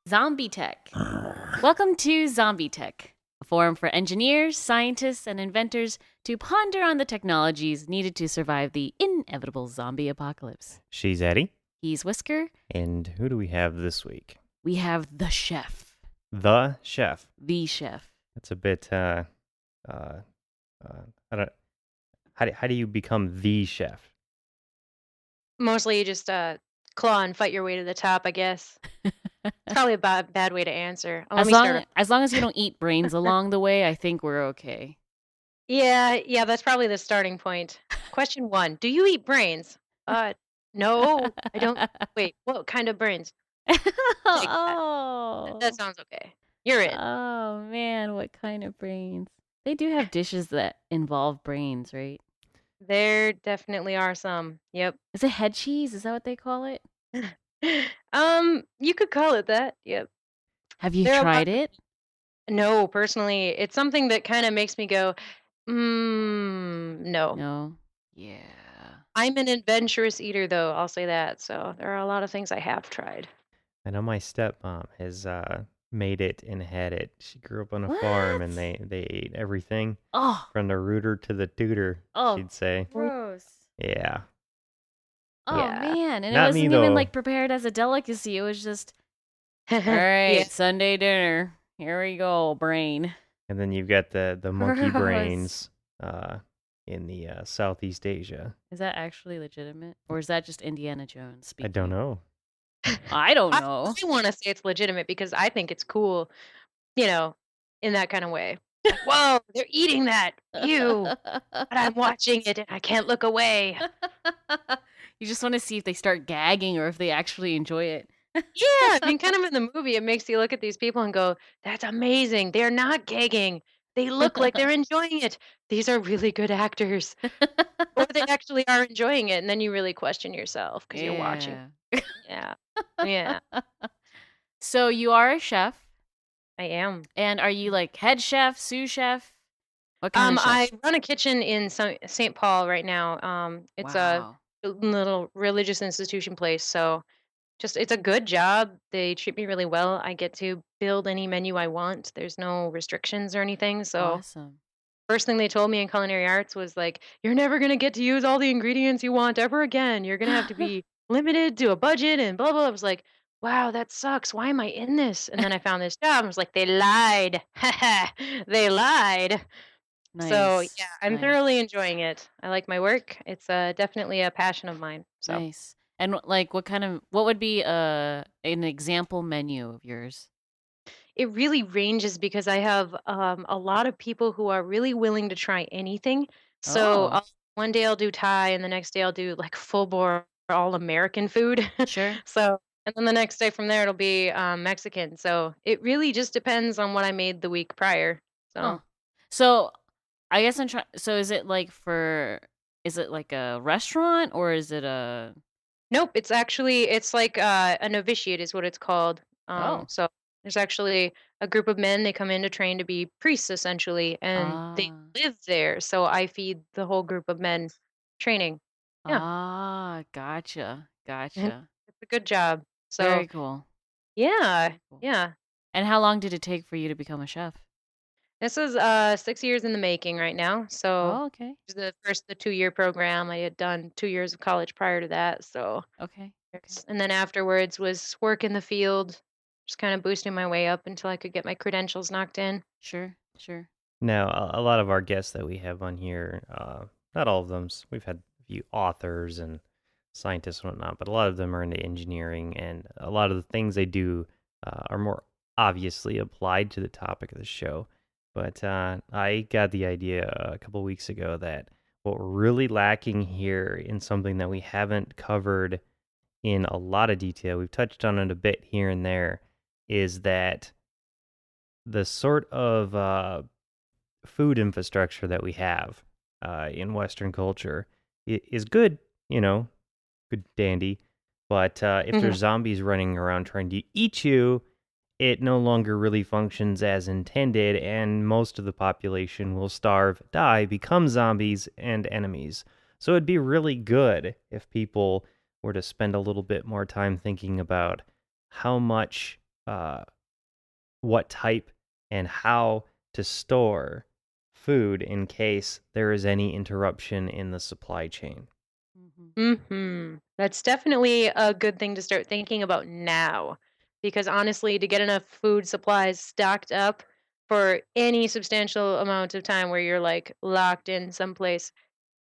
ZombieTech. Welcome to ZombieTech, a forum for engineers, scientists, and inventors to ponder on the technologies needed to survive the inevitable zombie apocalypse. She's Eddie. He's Whisker. And who do we have this week? We have the chef. The chef. The chef. That's a bit, I don't, how do you become the chef? Mostly you just claw and fight your way to the top, I guess. It's probably a bad way to answer. Let As me long, start. as long as you don't eat brains along the way, I think we're okay. Yeah, that's probably the starting point. Question 1. Do you eat brains? No, I don't. Wait, what kind of brains? Like that. Oh. That sounds okay. You're in. Oh, man, what kind of brains? They do have dishes that involve brains, right? There definitely are some. Yep. Is it head cheese? Is that what they call it? You could call it that. Yep. Have you There are tried lots of- it? No, personally, it's something that kind of makes me go, no. No. Yeah. I'm an adventurous eater, though, I'll say that. So there are a lot of things I have tried. I know my stepmom has made it and had it. She grew up on a farm and What? they ate everything Oh, from the rooter to the tutor, Oh. she'd say. gross. Yeah. Oh, Yeah. man. And it Not me, wasn't even though. like prepared as a delicacy. It was just, all Yeah. right, Sunday dinner. Here we go, brain. And then you've got the monkey Gross. brains in the Southeast Asia. Is that actually legitimate? Or is that just Indiana Jones speaking? I don't know. I don't know. I want to say it's legitimate because I think it's cool, in that kind of way. Like, whoa, they're eating that. Ew. But I'm watching it and I can't look away. You just want to see if they start gagging or if they actually enjoy it. Yeah, I mean, kind of in the movie, it makes you look at these people and go, that's amazing. They're not gagging. They look like they're enjoying it. These are really good actors. Or they actually are enjoying it. And then you really question yourself because you're watching. Yeah. Yeah, So you are a chef, I am. and are you like head chef, sous chef? What kind of chef? I run a kitchen in St. Paul right now. It's Wow. a little religious institution place, so it's a good job. They treat me really well. I get to build any menu I want. There's no restrictions or anything. So Awesome. first thing they told me in culinary arts was like, you're never gonna get to use all the ingredients you want ever again. You're gonna have to be limited to a budget and blah blah. I was like, wow, that sucks. Why am I in this? And then I found this job. I was like, they lied. They lied. So Nice. yeah, I'm Nice. thoroughly enjoying it. I like my work. It's definitely a passion of mine. So Nice. And like, what would be an example menu of yours? it really ranges because I have a lot of people who are really willing to try anything. So Oh, one day I'll do Thai, and the next day I'll do like full bore all American food. sure. So and then the next day from there it'll be Mexican. So it really just depends on what I made the week prior. So. Oh, so I guess I'm trying. So is it like is it like a restaurant or is it a? Nope, it's like a novitiate is what it's called. Oh, So there's actually a group of men. They come in to train to be priests essentially, and they ah, live there. So I feed the whole group of men training. Yeah, gotcha, and gotcha. it's a good job. So Very cool. yeah, Very cool. yeah. And how long did it take for you to become a chef? This is 6 years in the making right now. So Oh, okay, the 2-year program. I had done 2 years of college prior to that. So okay, okay. and then afterwards was work in the field, just kind of boosting my way up until I could get my credentials knocked in. Sure, sure. Now, a lot of our guests that we have on here, not all of them, we've had a few authors and scientists and whatnot, but a lot of them are into engineering, and a lot of the things they do are more obviously applied to the topic of the show. But I got the idea a couple weeks ago that what we're really lacking here in something that we haven't covered in a lot of detail, we've touched on it a bit here and there, is that the sort of food infrastructure that we have in Western culture is good, good dandy. But if Mhm. there's zombies running around trying to eat you, it no longer really functions as intended, and most of the population will starve, die, become zombies and enemies. So it'd be really good if people were to spend a little bit more time thinking about how much uh, what type and how to store food in case there is any interruption in the supply chain. That's definitely a good thing to start thinking about now. Because honestly, to get enough food supplies stocked up for any substantial amount of time where you're like locked in someplace,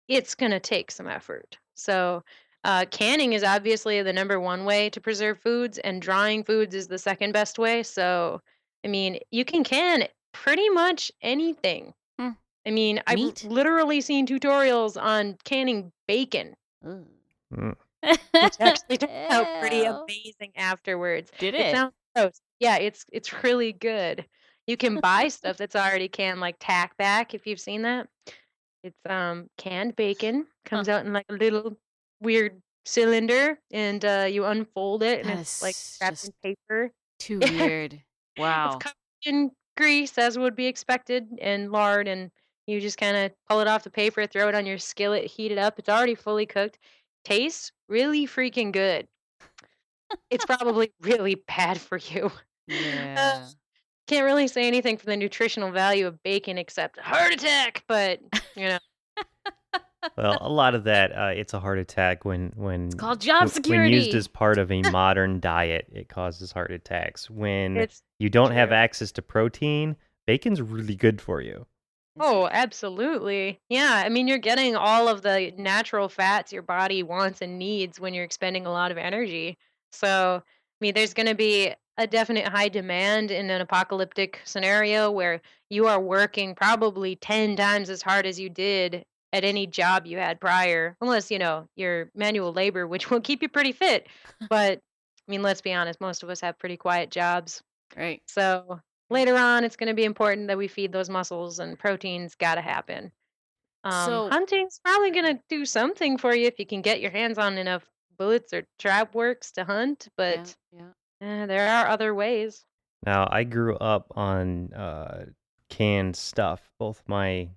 it's going to take some effort. So, canning is obviously the number one way to preserve foods, and drying foods is the second best way. So, I mean, you can can pretty much anything. Hmm. I mean, I've Meat? literally seen tutorials on canning bacon, Ugh. Mm. which actually turned out pretty Ew. amazing afterwards. Did It it? sounds gross. Yeah, it's really good. You can buy stuff that's already canned, like tack back, if you've seen that. It's canned bacon, Huh. comes out in like a little weird cylinder, and you unfold it, and That it's like is wrapped in just paper. too Yeah, weird. it's Wow. covered in grease as would be expected, and lard, and you just kind of pull it off the paper, throw it on your skillet, heat it up. It's already fully cooked. Tastes really freaking good. It's probably really bad for you. Uh, Yeah. can't really say anything for the nutritional value of bacon except heart attack, but you know. Well, a lot of that, it's a heart attack It's called job when used security. as part of a modern diet, it causes heart attacks. When It's you don't have true. access to protein, bacon's really good for you. Is it? Oh, absolutely. Yeah, I mean, you're getting all of the natural fats your body wants and needs when you're expending a lot of energy. So, I mean, there's going to be a definite high demand in an apocalyptic scenario where you are working probably 10 times as hard as you did at any job you had prior, unless, you're manual labor, which will keep you pretty fit. But, I mean, let's be honest, most of us have pretty quiet jobs. Right. So Right. later on, it's going to be important that we feed those muscles, and protein's got to happen. So, Hunting's probably going to do something for you if you can get your hands on enough bullets or trap works to hunt, yeah, but yeah. there are other ways. Now, I grew up on canned stuff. Both my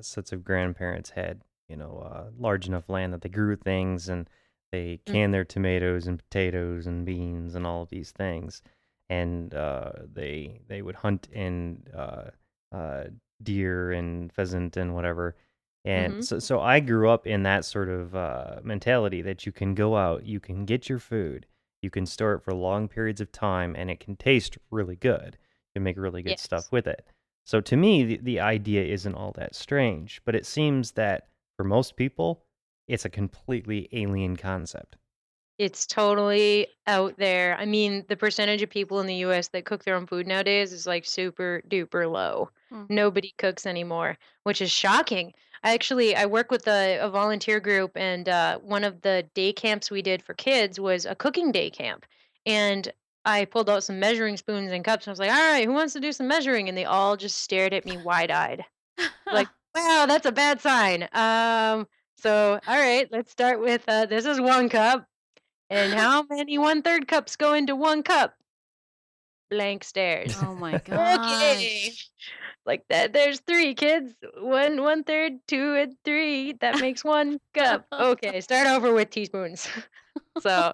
sets of grandparents had, large enough land that they grew things and they Mm, canned their tomatoes and potatoes and beans and all of these things. And they would hunt and uh, deer and pheasant and whatever. And Mm-hmm. so I grew up in that sort of mentality that you can go out, you can get your food, you can store it for long periods of time, and it can taste really good. You can make really good stuff Yes. with it. So to me, the idea isn't all that strange, but it seems that for most people, it's a completely alien concept. It's totally out there. I mean, the percentage of people in the US that cook their own food nowadays is like super duper low. Hmm. Nobody cooks anymore, which is shocking. I work with a volunteer group, and one of the day camps we did for kids was a cooking day camp. And I pulled out some measuring spoons and cups, and I was like, "All right, who wants to do some measuring?" And they all just stared at me wide-eyed. Like, "Wow, that's a bad sign." So all right, let's start with this is 1 cup. And how many 1/3 cups go into 1 cup? Blank stares. Oh my Okay. gosh. Like that, there's 3 kids. 1/3, 2, and 3. That makes 1 cup. Okay, start over with teaspoons. So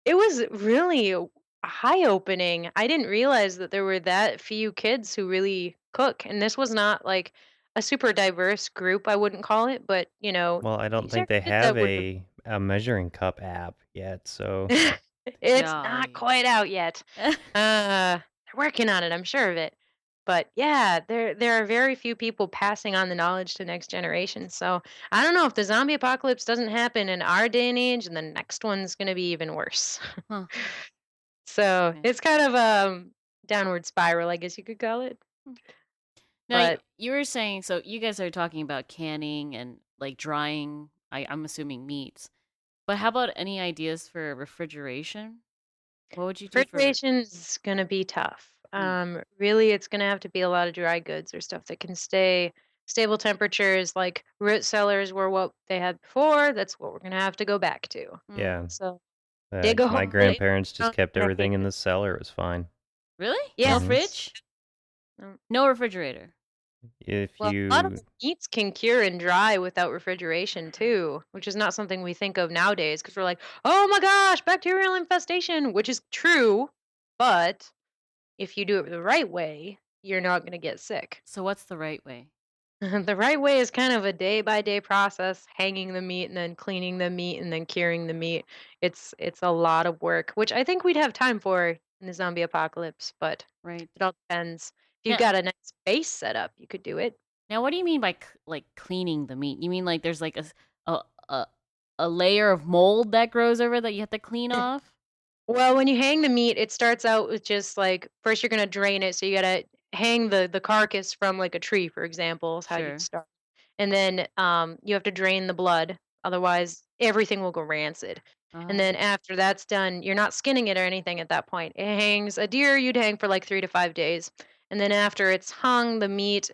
it was really eye-opening. I didn't realize that there were that few kids who really cook. And this was not like a super diverse group, I wouldn't call it, but Well, I don't these are think they kids have that would have a measuring cup app yet, so it's not Golly. quite out yet. They're working on it, I'm sure of it. But yeah, there are very few people passing on the knowledge to next generation. So I don't know if the zombie apocalypse doesn't happen in our day and age, and the next one's gonna be even worse. Huh. So Okay. it's kind of downward spiral, I guess you could call it. Hmm. Now, But you were saying, so you guys are talking about canning and like drying, I'm assuming meats. But how about any ideas for refrigeration? What would you do for refrigeration's gonna be tough. mm, Really, it's gonna have to be a lot of dry goods or stuff that can stay stable temperatures. Like root cellars were what they had before. That's what we're gonna have to go back to. mm. yeah. So dig a My hole in the grandparents just ground kept and everything in the cellar. It was fine. Really? yeah. No Hmm. fridge? um, No refrigerator. If Well, a lot of you the meats can cure and dry without refrigeration too, which is not something we think of nowadays because we're like, oh my gosh, bacterial infestation, which is true, but if you do it the right way, you're not gonna get sick. So what's the right way? The right way is kind of a day by day process, hanging the meat and then cleaning the meat and then curing the meat. It's a lot of work, which I think we'd have time for in the zombie apocalypse, but Right. it all depends. If you've Now, got a nice base set up, you could do it. now what do you mean by like cleaning the meat? You mean like there's like a a a layer of mold that grows over that you have to clean off? Well, when you hang the meat, it starts out with just like first you're gonna drain it, so you gotta hang the carcass from like a tree, for example, is how you'd Sure. start. And then you have to drain the blood, otherwise everything will go rancid. And Oh, then after that's done, you're not skinning it or anything at that point. It hangs a deer you'd hang for like 3 to 5 days. And then after it's hung, the meat,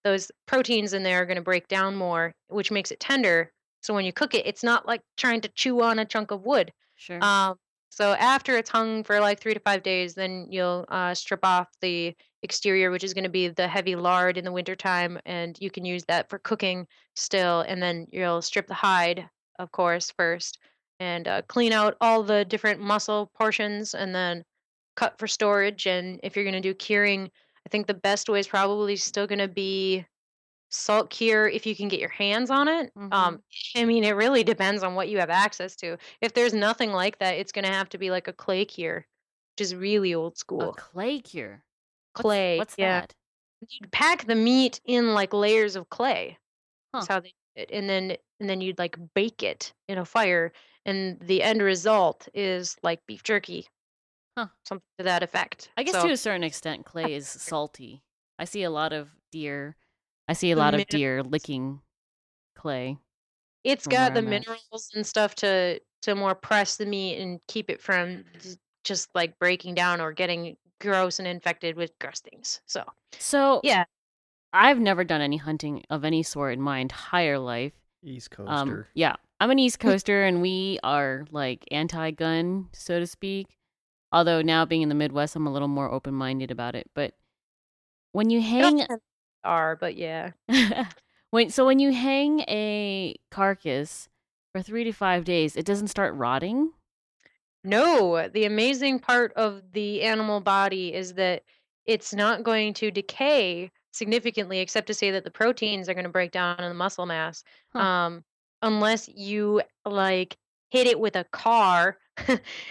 those proteins in there are gonna break down more, which makes it tender. So when you cook it, it's not like trying to chew on a chunk of wood. sure. Um, so after it's hung for like 3 to 5 days, then you'll strip off the exterior, which is going to be the heavy lard in the wintertime, and you can use that for cooking still. And then you'll strip the hide, of course, first, and clean out all the different muscle portions, and then cut for storage. And if you're going to do curing, I think the best way is probably still going to be salt cure if you can get your hands on it. Mm-hmm. I mean, it really depends on what you have access to. If there's nothing like that, it's gonna have to be like a clay cure, which is really old A school. clay cure. Clay, What's yeah. that? You'd pack the meat in like layers of clay. Huh. That's how they did it. And then you'd like bake it in a fire, and the end result is like beef jerky, Huh. something to that effect. I guess to So a certain extent clay is salty. I see a lot of deer. I see a the lot of minerals, deer licking clay it's from where got the I'm at. minerals and stuff to more press the meat and keep it from just like breaking down or getting gross and infected with gross things. So So, yeah, I've never done any hunting of any sort in my entire life. East Coaster. Yeah, I'm an East Coaster, and we are like anti-gun, so to speak. Although now being in the Midwest, I'm a little more open-minded about it. But when you it all hang, depends are, but yeah. when you hang a carcass for 3 to 5 days, it doesn't start rotting. No, the amazing part of the animal body is that it's not going to decay significantly, except to say that the proteins are going to break down in the muscle mass, Huh. um, unless you like hit it with a car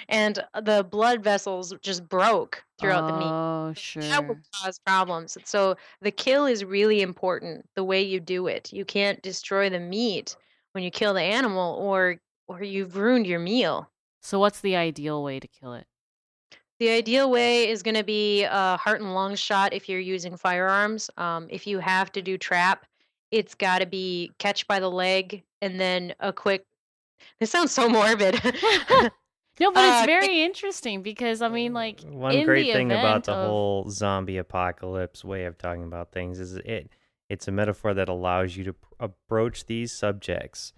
and the blood vessels just broke throughout the meat. Oh, That would sure. cause problems. So the kill is really important, the way you do it. You can't destroy the meat when you kill the animal, or you've ruined your meal. So what's the ideal way to kill it? The ideal way is going to be a heart and lung shot if you're using firearms. If you have to do trap, it's got to be catch by the leg and then a quick. This sounds so morbid. No, but it's Quick. very interesting because I mean, like, One in the great thing about event the of whole zombie apocalypse way of talking about things is it's a metaphor that allows you to approach these subjects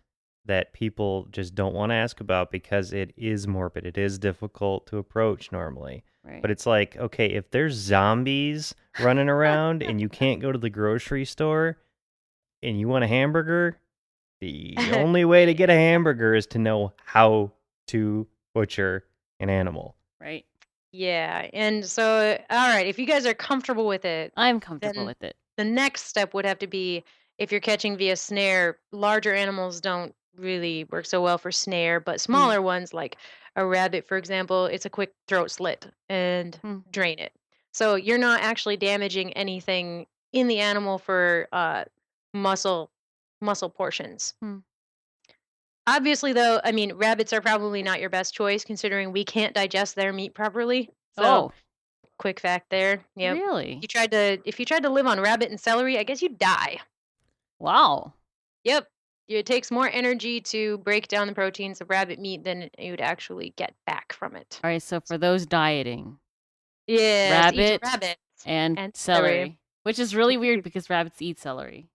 that people just don't want to ask about because it is morbid. It is difficult to approach normally. right. But it's like, okay, if there's zombies running around and you can't go to the grocery store and you want a hamburger, the only way to get a hamburger is to know how to butcher an animal. Right. Yeah. And so, all right, if you guys are comfortable with it, I'm comfortable then with it. the next step would have to be if you're catching via snare, larger animals don't really work so well for snare, but Hmm. smaller ones like a rabbit, for example, it's a quick throat slit and Hmm. drain it. So you're not actually damaging anything in the animal for muscle muscle portions. Hmm. Obviously, though, I mean, rabbits are probably not your best choice considering we can't digest their meat properly. So, Oh, quick fact there. Yep. really? If you tried to live on rabbit and celery, I guess you'd die. Wow. Yep. It takes more energy to break down the proteins of rabbit meat than you'd actually get back from it. All right. So for those dieting, Yes, eat your rabbit rabbit and and celery. celery, which is really weird because rabbits eat celery.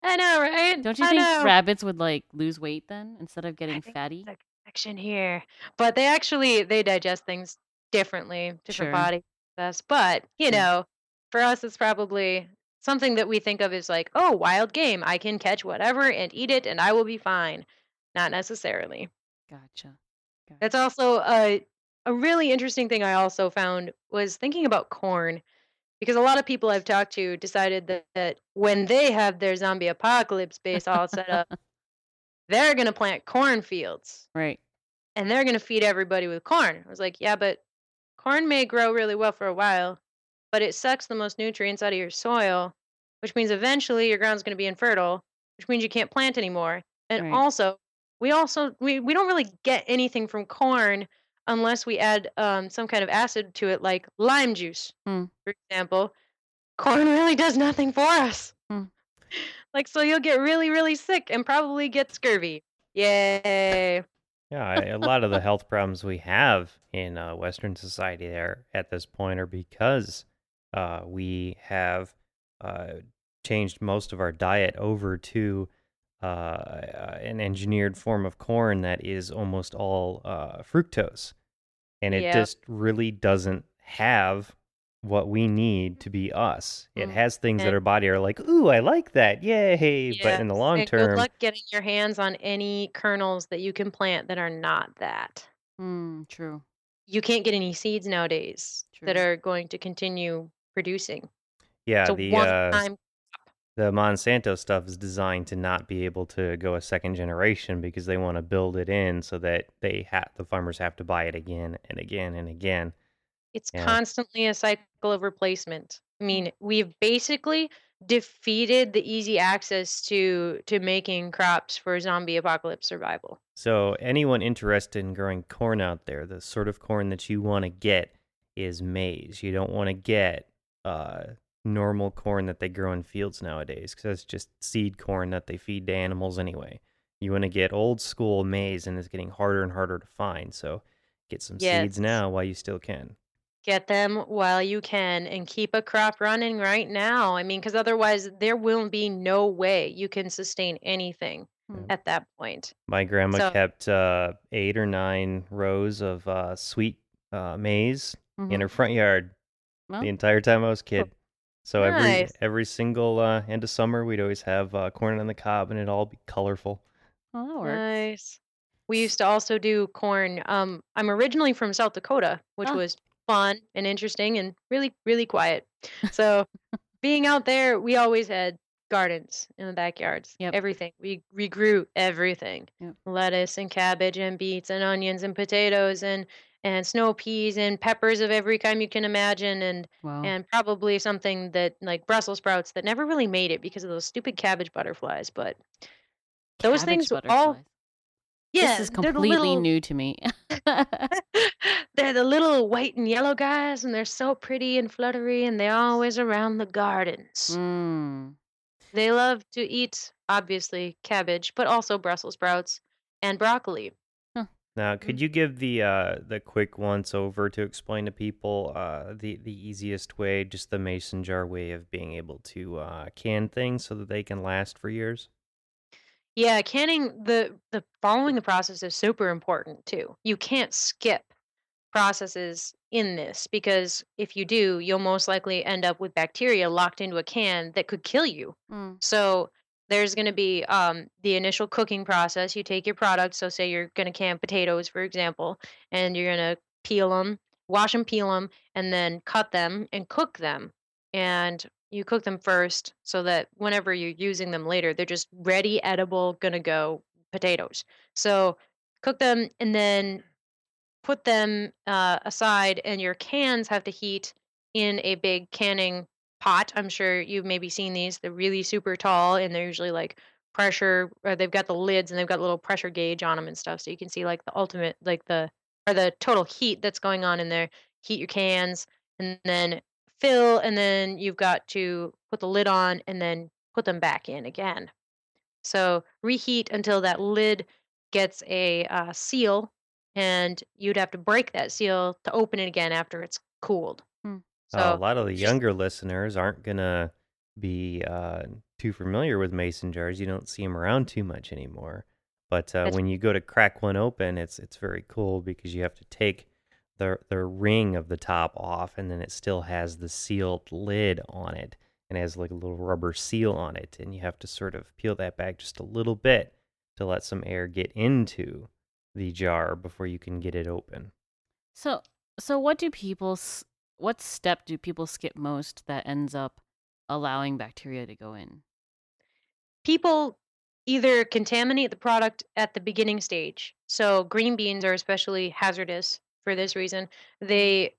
I know, right? Don't you I think know. rabbits would like lose weight then instead of I getting think fatty? there's a connection here, but they digest things differently, different Sure. body process. But Sure. for us, it's probably something that we think of as like, oh, wild game. I can catch whatever and eat it, and I will be fine. Not necessarily. Gotcha. That's Gotcha. also a really interesting thing I also found was thinking about corn because a lot of people I've talked to decided that when they have their zombie apocalypse base all set up, they're going to plant cornfields Right. and they're going to feed everybody with corn. I was like, yeah, but corn may grow really well for a while, but it sucks the most nutrients out of your soil, which means eventually your ground's going to be infertile, which means you can't plant anymore. And Right. we don't really get anything from corn unless we add some kind of acid to it, like lime juice, Hmm. for example. Corn really does nothing for us. Hmm. Like, so you'll get really, really sick and probably get scurvy. Yay. Yeah, a lot of the health problems we have in Western society there at this point are because we have uh, changed most of our diet over to an engineered form of corn that is almost all fructose. And it Yep. just really doesn't have what we need to be us. It Mm. has things that And our body are like, ooh, I like that. Yay. But in the yes, long and good term, luck getting your hands on any kernels that you can plant that are not that. True. You can't get any seeds nowadays that True. are going to continue producing. It's yeah, a one-time. the Monsanto stuff is designed to not be able to go a second generation because they want to build it in so that the farmers have to buy it again and again and again. It's Yeah. constantly a cycle of replacement. I Mm. mean, we've basically defeated the easy access to making crops for zombie apocalypse survival. So anyone interested in growing corn out there, the sort of corn that you want to get is maize. You don't want to get normal corn that they grow in fields nowadays because that's just seed corn that they feed to animals anyway. You want to get old school maize, and it's getting harder and harder to find. So get some seeds Yes. now while you still can. Get them while you can and keep a crop running right now. I mean, because otherwise, there will be no way you can sustain anything Hmm. at that point. My grandma So, kept 8 or 9 rows of sweet maize in Mm-hmm. her front yard the Well, entire time I was a oh, kid. So nice. every single end of summer, we'd always have corn on the cob, and it'd all be colorful. well, that works. Nice. We used to also do corn. I'm originally from South Dakota, which Ah, was fun and interesting and really, really quiet. So, being out there, we always had gardens in the backyards. yep. Everything. We grew everything. Yep. Lettuce and cabbage and beets and onions and potatoes and snow peas and peppers of every kind you can imagine Wow. and probably something that like Brussels sprouts that never really made it because of those stupid cabbage butterflies, but those Cabbage things all butterflies. This yeah, is they're the completely little new to me. they're the little white and yellow guys and they're so pretty and fluttery and they're always around the gardens. Mm. They love to eat, obviously, cabbage, but also Brussels sprouts and broccoli. Huh. Now, Mm. could you give the quick once over to explain to people the easiest way, just the mason jar way of being able to can things so that they can last for years? Yeah, canning the following the process is super important too. You can't skip processes in this because if you do, you'll most likely end up with bacteria locked into a can that could kill you. Mm. So there's going to be the initial cooking process. You take your product. So say you're going to can potatoes, for example, and you're going to peel them, wash them, peel them, and then cut them and cook them. And you cook them first so that whenever you're using them later, they're just ready, edible, gonna go potatoes. So cook them and then put them aside, and your cans have to heat in a big canning pot. I'm sure you've maybe seen these. They're really super tall, and they're usually like pressure. Or they've got the lids, and they've got a little pressure gauge on them and stuff, so you can see like the ultimate, like the total heat that's going on in there. Heat your cans, and then fill, and then you've got to put the lid on, and then put them back in again. So reheat until that lid gets a seal, and you'd have to break that seal to open it again after it's cooled. Hmm. A So lot of the you just younger listeners aren't gonna be too familiar with mason jars. You don't see them around too much anymore. But that's when you go to crack one open, it's very cool because you have to take the ring of the top off, and then it still has the sealed lid on it, and it has like a little rubber seal on it, and you have to sort of peel that back just a little bit to let some air get into the jar before you can get it open. So, what step do people skip most that ends up allowing bacteria to go in? People either contaminate the product at the beginning stage. So green beans are especially hazardous for this reason. Mm. They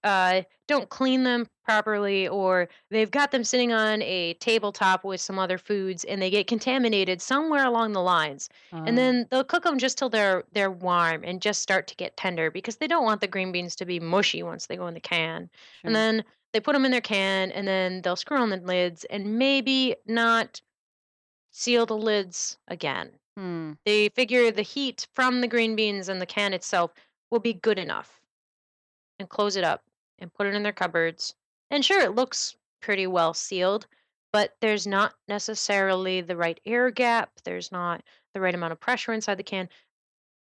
don't clean them properly, or they've got them sitting on a tabletop with some other foods, and they get contaminated somewhere along the lines. And Uh, then they'll cook them just till they're warm and just start to get tender because they don't want the green beans to be mushy once they go in the can. And sure. then they put them in their can, and then they'll screw on the lids and maybe not seal the lids again. Hmm. They figure the heat from the green beans and the can itself will be good enough and close it up and put it in their cupboards. And sure, it looks pretty well sealed, but there's not necessarily the right air gap. There's not the right amount of pressure inside the can.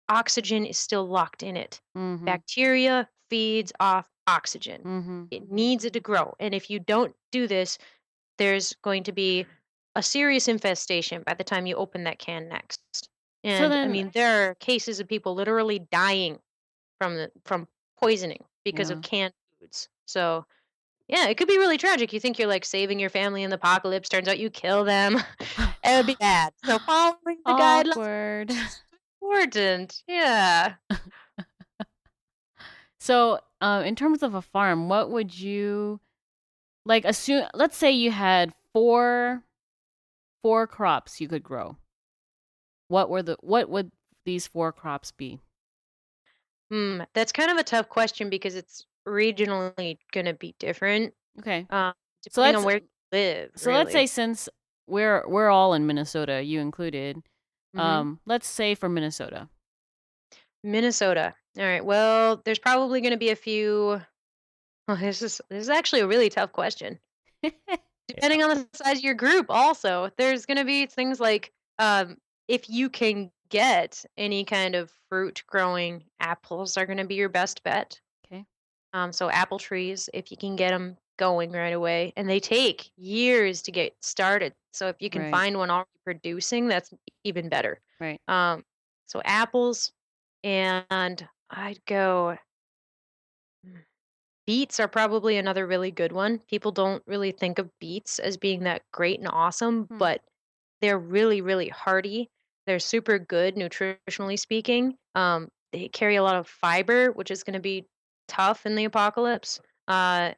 Oxygen is still locked in it. Mm-hmm. Bacteria feeds off oxygen. Mm-hmm. It needs it to grow. And if you don't do this, there's going to be a serious infestation by the time you open that can next. So And I then, mean, there are cases of people literally dying from poisoning because of yeah. canned foods. So yeah, it could be really tragic. You think you're like saving your family in the apocalypse, turns out you kill them. It would be bad. So following the guidelines Awkward. is important. Yeah. So, in terms of a farm, what would you like assume? Let's say you had four crops you could grow. What would these four crops be? That's kind of a tough question because it's regionally going to be different, Okay. um, So depending let's on where you live, so let's say really. since we're all in Minnesota, you included. hmm Let's say for Minnesota. Minnesota. All right. Well, there's probably going to be a few. Well, this is actually a really tough question. Yeah. Depending on the size of your group, also, there's going to be things like if you can get any kind of fruit growing, apples are going to be your best bet. Okay. So apple trees, if you can get them going right away, and they take years to get started. So if you can Right. find one already producing, that's even better. Right. Um, so apples, and I'd go. mm, Beets are probably another really good one. People don't really think of beets as being that great and awesome, Hmm. but they're really, really hearty. They're super good nutritionally speaking. They carry a lot of fiber, which is going to be tough in the apocalypse. And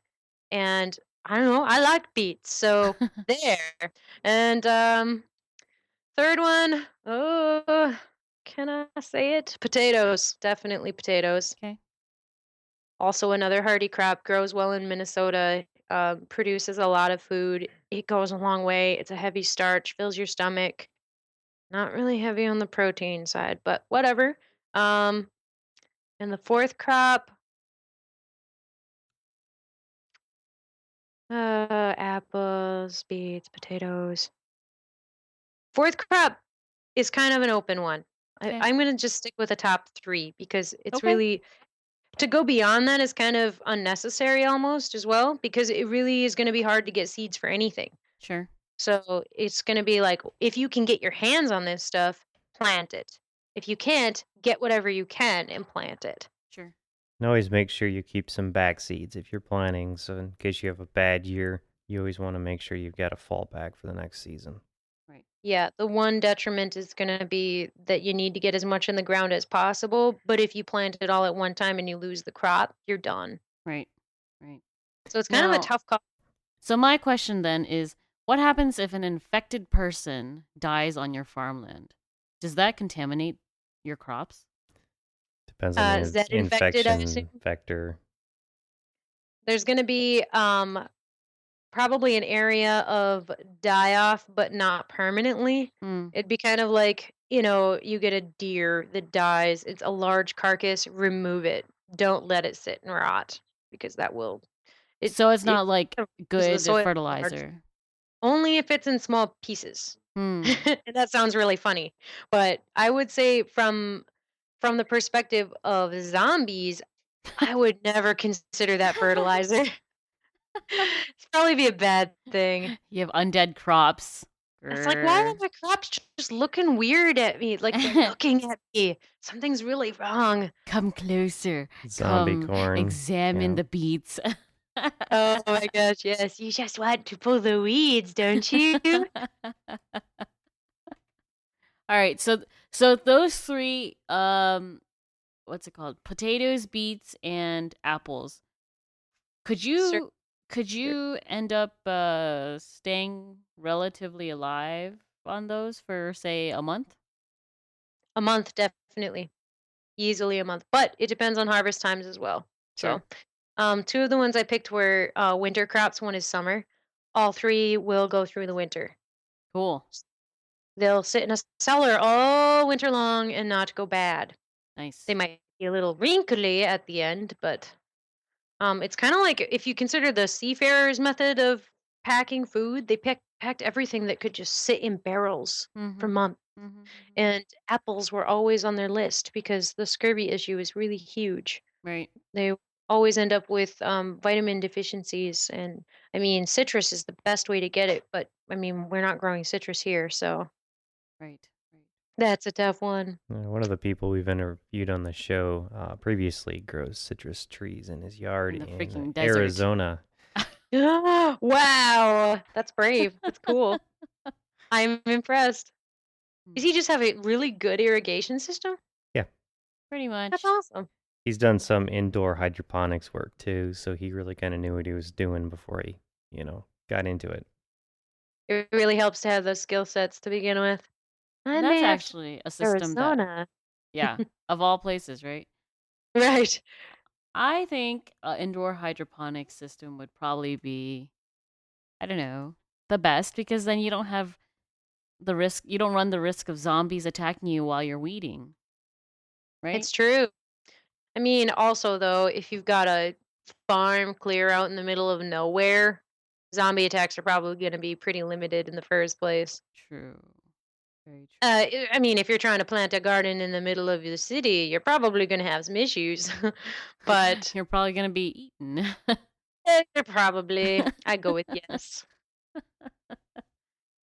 I don't know, I like beets, so there. And third one, oh, can I say it? Potatoes, definitely potatoes. Okay. Also, another hardy crop, grows well in Minnesota, produces a lot of food. It goes a long way. It's a heavy starch, fills your stomach. Not really heavy on the protein side, but whatever. Um, and the fourth crop, apples, beets, potatoes. Fourth crop is kind of an open one. Okay. I'm going to just stick with the top three because it's Okay. really to go beyond that is kind of unnecessary almost as well because it really is going to be hard to get seeds for anything. Sure. So it's going to be like, if you can get your hands on this stuff, plant it. If you can't, get whatever you can and plant it. Sure. And always make sure you keep some back seeds if you're planning. So in case you have a bad year, you always want to make sure you've got a fallback for the next season. Right. Yeah, the one detriment is going to be that you need to get as much in the ground as possible. But if you plant it all at one time and you lose the crop, you're done. Right. Right. So it's kind of a Now, tough call. so my question then is, what happens if an infected person dies on your farmland? Does that contaminate your crops? Depends on the Is that infected, I assume? infection vector. There's going to be probably an area of die off, but not permanently. Hmm. It'd be kind of like, you get a deer that dies. It's a large carcass, remove it. Don't let it sit and rot because that will it So it's it not like is the good soil large. fertilizer. Only if it's in small pieces. Hmm. And that sounds really funny, but I would say from the perspective of zombies, I would never consider that fertilizer. It's probably be a bad thing. You have undead crops It's like, why are Grr. my crops just looking weird at me? Like they're looking at me. Something's really wrong. Come closer. Zombie Come corn. examine Yeah. the beets. Oh my gosh, yes. You just want to pull the weeds, don't you? All right, so those three, what's it called? Potatoes, beets, and apples. Could Sure. you could you end up staying relatively alive on those for say a month? A month, definitely. Easily a month. But it depends on harvest times as well. Sure. So, two of the ones I picked were winter crops. One is summer. All three will go through the winter. Cool. They'll sit in a cellar all winter long and not go bad. They Nice. might be a little wrinkly at the end, but it's kind of like if you consider the seafarers' method of packing food, they packed everything that could just sit in barrels for Mhm. months. Mhm. Mhm. And apples were always on their list because the scurvy issue is really huge. Right. They always end up with vitamin deficiencies. And I mean, citrus is the best way to get it, but I mean, we're not growing citrus here, so Right. Right. that's a tough one. One of the people we've interviewed on the show previously grows citrus trees in his yard In the in freaking desert. Arizona. Wow, that's brave. That's cool. I'm impressed. Does Hmm. he just have a really good irrigation system? Yeah, Pretty That's much. awesome. he's done some indoor hydroponics work too, so he really kind of knew what he was doing before he, got into it. It really helps to have those skill sets to begin with. I And that's may have to actually a system that, Arizona. yeah, of all places, right? Right. I think an indoor hydroponics system would probably be, I don't know, the best because then you don't have the risk, you don't run the risk of zombies attacking you while you're weeding, right? It's true. I mean, also though, if you've got a farm clear out in the middle of nowhere, zombie attacks are probably going to be pretty limited in the first place. True. Very I mean, if you're trying to plant a garden in the middle of the city, you're probably going to have some issues. true. But You're probably going to be eaten. probably, I go with yes.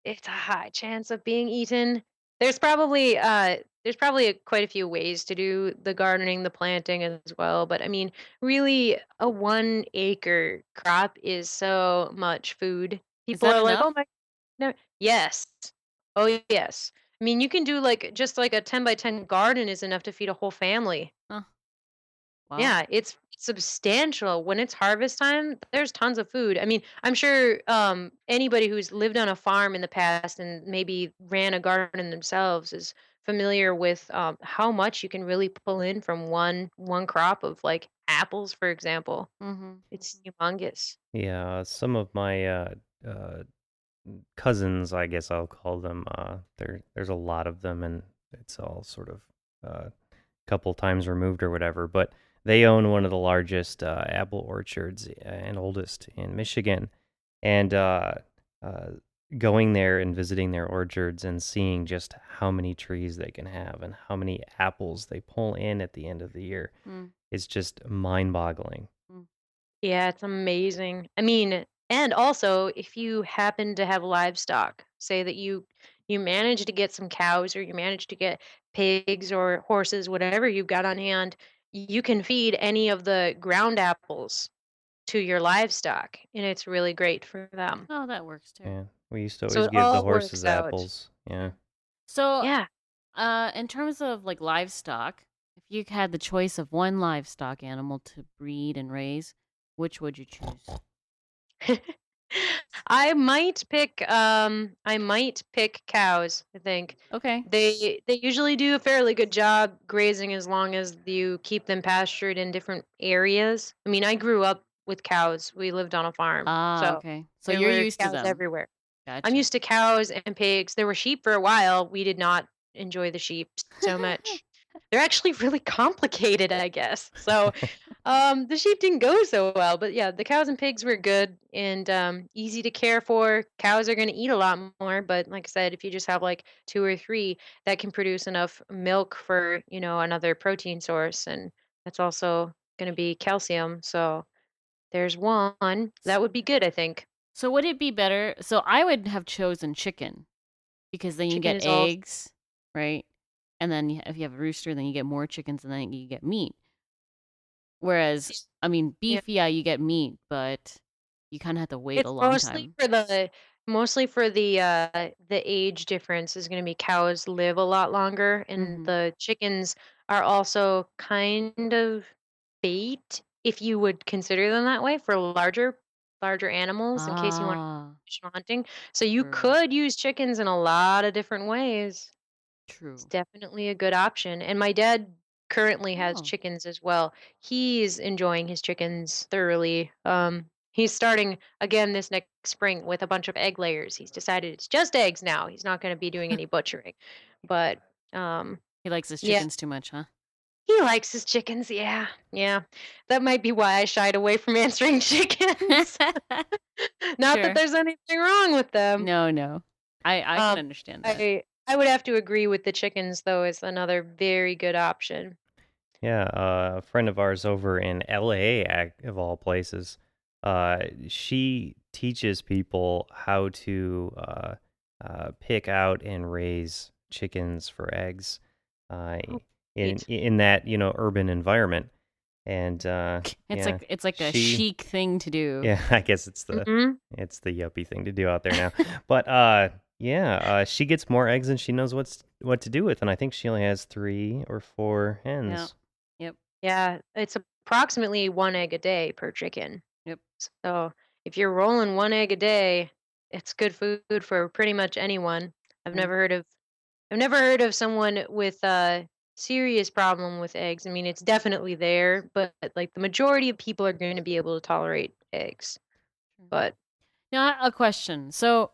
It's a high chance of being eaten. There's probably quite a few ways to do the gardening, the planting as well. But I mean, really, a 1 acre crop is so much food. Is People that are like, "Oh enough? my, no, yes, oh yes." I mean, you can do like just like a 10 by 10 garden is enough to feed a whole family. Oh, wow. Yeah, it's substantial. When it's harvest time, there's tons of food. I mean, I'm sure anybody who's lived on a farm in the past and maybe ran a garden themselves is familiar with how much you can really pull in from one crop of like apples, for example. Mhm. It's Mhm. humongous. Yeah, some of my uh, cousins, I guess I'll call them, there's a lot of them, and it's all sort of couple times removed or whatever, but they own one of the largest apple orchards and oldest in Michigan. And uh, going there and visiting their orchards and seeing just how many trees they can have and how many apples they pull in at the end of the year Mm, is just mind-boggling. mm. Yeah, it's amazing. I mean, and also if you happen to have livestock, say that you manage to get some cows or you manage to get pigs or horses, whatever you've got on hand, you can feed any of the ground apples to your livestock, and it's really great for them. Oh, that works too. Yeah, we used to So always it give the all horses works out. apples. Yeah. Yeah. So, Yeah. in terms of like livestock, if you had the choice of one livestock animal to breed and raise, which would you choose? I might pick cows, I think. Okay. They usually do a fairly good job grazing as long as you keep them pastured in different areas. I mean, I grew up with cows. We lived on a farm. Ah, So okay. So there you're were used to cows them. everywhere. I'm Gotcha. used to cows and pigs. There were sheep for a while. We did not enjoy the sheep so much. They're actually really complicated, I guess. So, the sheep didn't go so well, but yeah, the cows and pigs were good and easy to care for. Cows are going to eat a lot more, but like I said, if you just have like two or three, that can produce enough milk for, another protein source, and that's also going to be calcium. So, there's one. S- That would be good, I think. So would it be better? So I would have chosen chicken. because then you Chicken get is all eggs, right? And then if you have a rooster, then you get more chickens, and then you get meat. Whereas, I mean, yeah. beef, yeah, you get meat, but you kind of have to wait a It's long time. mostly for the age difference is gonna be cows live a lot longer, and Mm-hmm. the chickens are also kind of bait, if you would consider them that way, for larger animals in case you want Ah, hunting. So you true, could use chickens in a lot of different ways. It's true. definitely a good option, and my dad currently has Oh, chickens as well. He's enjoying his chickens thoroughly. He's starting again this next spring with a bunch of egg layers. He's decided it's just eggs now. He's not going to be doing any butchering. But um he likes his yeah, chickens too much, huh? he likes his chickens. Yeah. Yeah. That might be why I shied away from answering chickens. Not that Sure. there's anything wrong with them. No, no. I can Um understand that. I would have to agree with the chickens though is another very good option. Yeah, a friend of ours over in LA, of all places, she teaches people how to pick out and raise chickens for eggs uh, Oh, in neat. in that urban environment. And yeah, It's like a she chic thing to do. yeah, I guess Mhm. it's the yuppie thing to do out there now. But yeah, she gets more eggs than she knows what to do with, and I think she only has 3 or 4 Yeah. hens. Yep. Yeah, it's approximately 1 egg a day per chicken. Yep. So, if you're rolling 1 egg a day, it's good food for pretty much anyone. I've Mm. never heard of I've never heard of someone with a serious problem with eggs. I mean, it's definitely there, but like the majority of people are going to be able to tolerate eggs. Sure. But Now, a question. So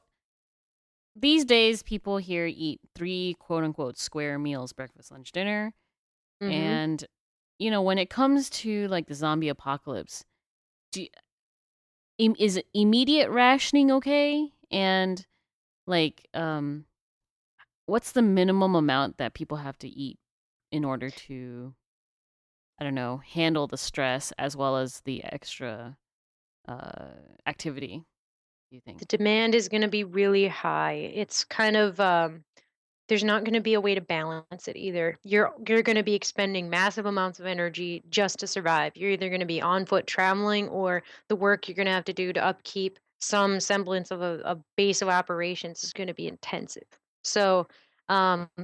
these days, people here eat three quote unquote square meals: breakfast, lunch, dinner. mhm. And when it comes to like the zombie apocalypse, do, is immediate rationing okay? And like, what's the minimum amount that people have to eat in order to, I don't know, handle the stress as well as the extra uh, activity? Do you think? The demand is going to be really high. It's kind of there's not going to be a way to balance it either. You're going to be expending massive amounts of energy just to survive. You're either going to be on foot traveling or the work you're going to have to do to upkeep some semblance of a base of operations is going to be intensive. So,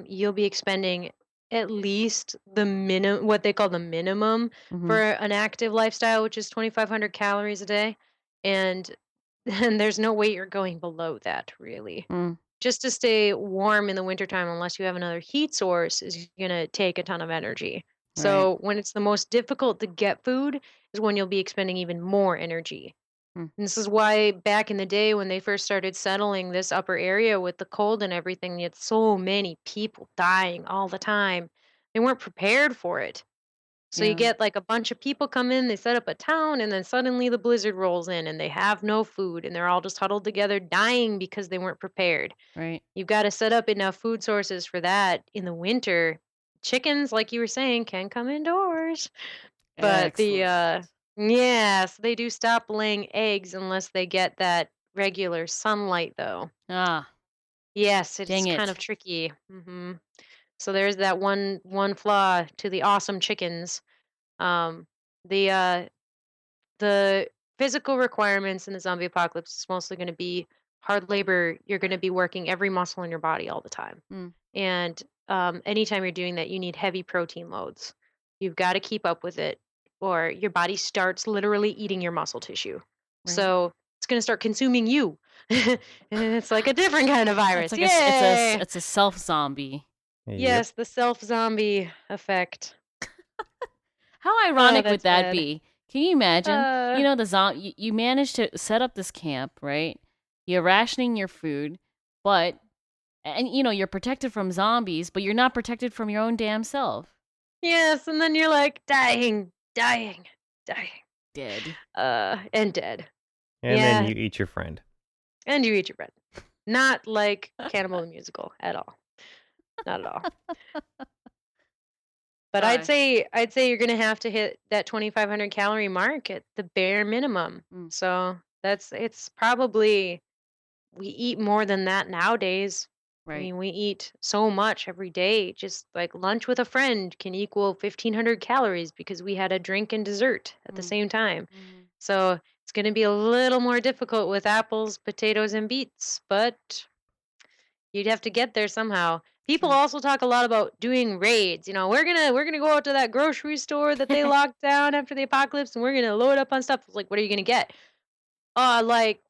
you'll be expending at least the minimum what they call the minimum Mm-hmm. for an active lifestyle, which is 2500 calories a day. And and there's no way you're going below that really. Mm, Just to stay warm in the wintertime, unless you have another heat source, is gonna take a ton of energy. right. So when it's the most difficult to get food is when you'll be expending even more energy. Mm, And this is why back in the day when they first started settling this upper area with the cold and everything, you had so many people dying all the time. They weren't prepared for it. So you yeah. get like a bunch of people come in, they set up a town, and then suddenly the blizzard rolls in and they have no food and they're all just huddled together dying because they weren't prepared. Right. You've got to set up enough food sources for that in the winter. Chickens, like you were saying, can come indoors, but Excellent. yes, they do stop laying eggs unless they get that regular sunlight, though. Ah, Yes, it's dang kind of it. tricky. So there's that one flaw to the awesome chickens. Um, the the physical requirements in the zombie apocalypse is mostly going to be hard labor. You're going to be working every muscle in your body all the time. Mm, And anytime you're doing that, you need heavy protein loads. You've got to keep up with it, or your body starts literally eating your muscle tissue. right. So it's going to start consuming you. And it's like a different kind of It's virus. like a Yay! it's a self zombie. Yep. Yes, the self zombie effect. How Oh, ironic would that's that bad. be? Can you imagine? Uh, You managed to set up this camp, right? You're rationing your food, but and you're protected from zombies, but you're not protected from your own damn self. yes, and then you're like dying, dying, dying. Dead. And dead. And then Yeah, you eat your friend. and you eat your bread. Not like Cannibal the Musical at all. Not at all. But Gosh. I'd say you're gonna have to hit that 2,500 calorie mark at the bare minimum. Mm, So it's probably we eat more than that nowadays. I Right. mean, we eat so much every day. Just like lunch with a friend can equal 1,500 calories because we had a drink and dessert at the Mm. same time. Mm-hmm. So it's going to be a little more difficult with apples, potatoes, and beets, but you'd have to get there somehow. People True. also talk a lot about doing raids. We're gonna go out to that grocery store that they locked down after the apocalypse, and we're gonna load up on stuff. It's like, what are you gonna get? Like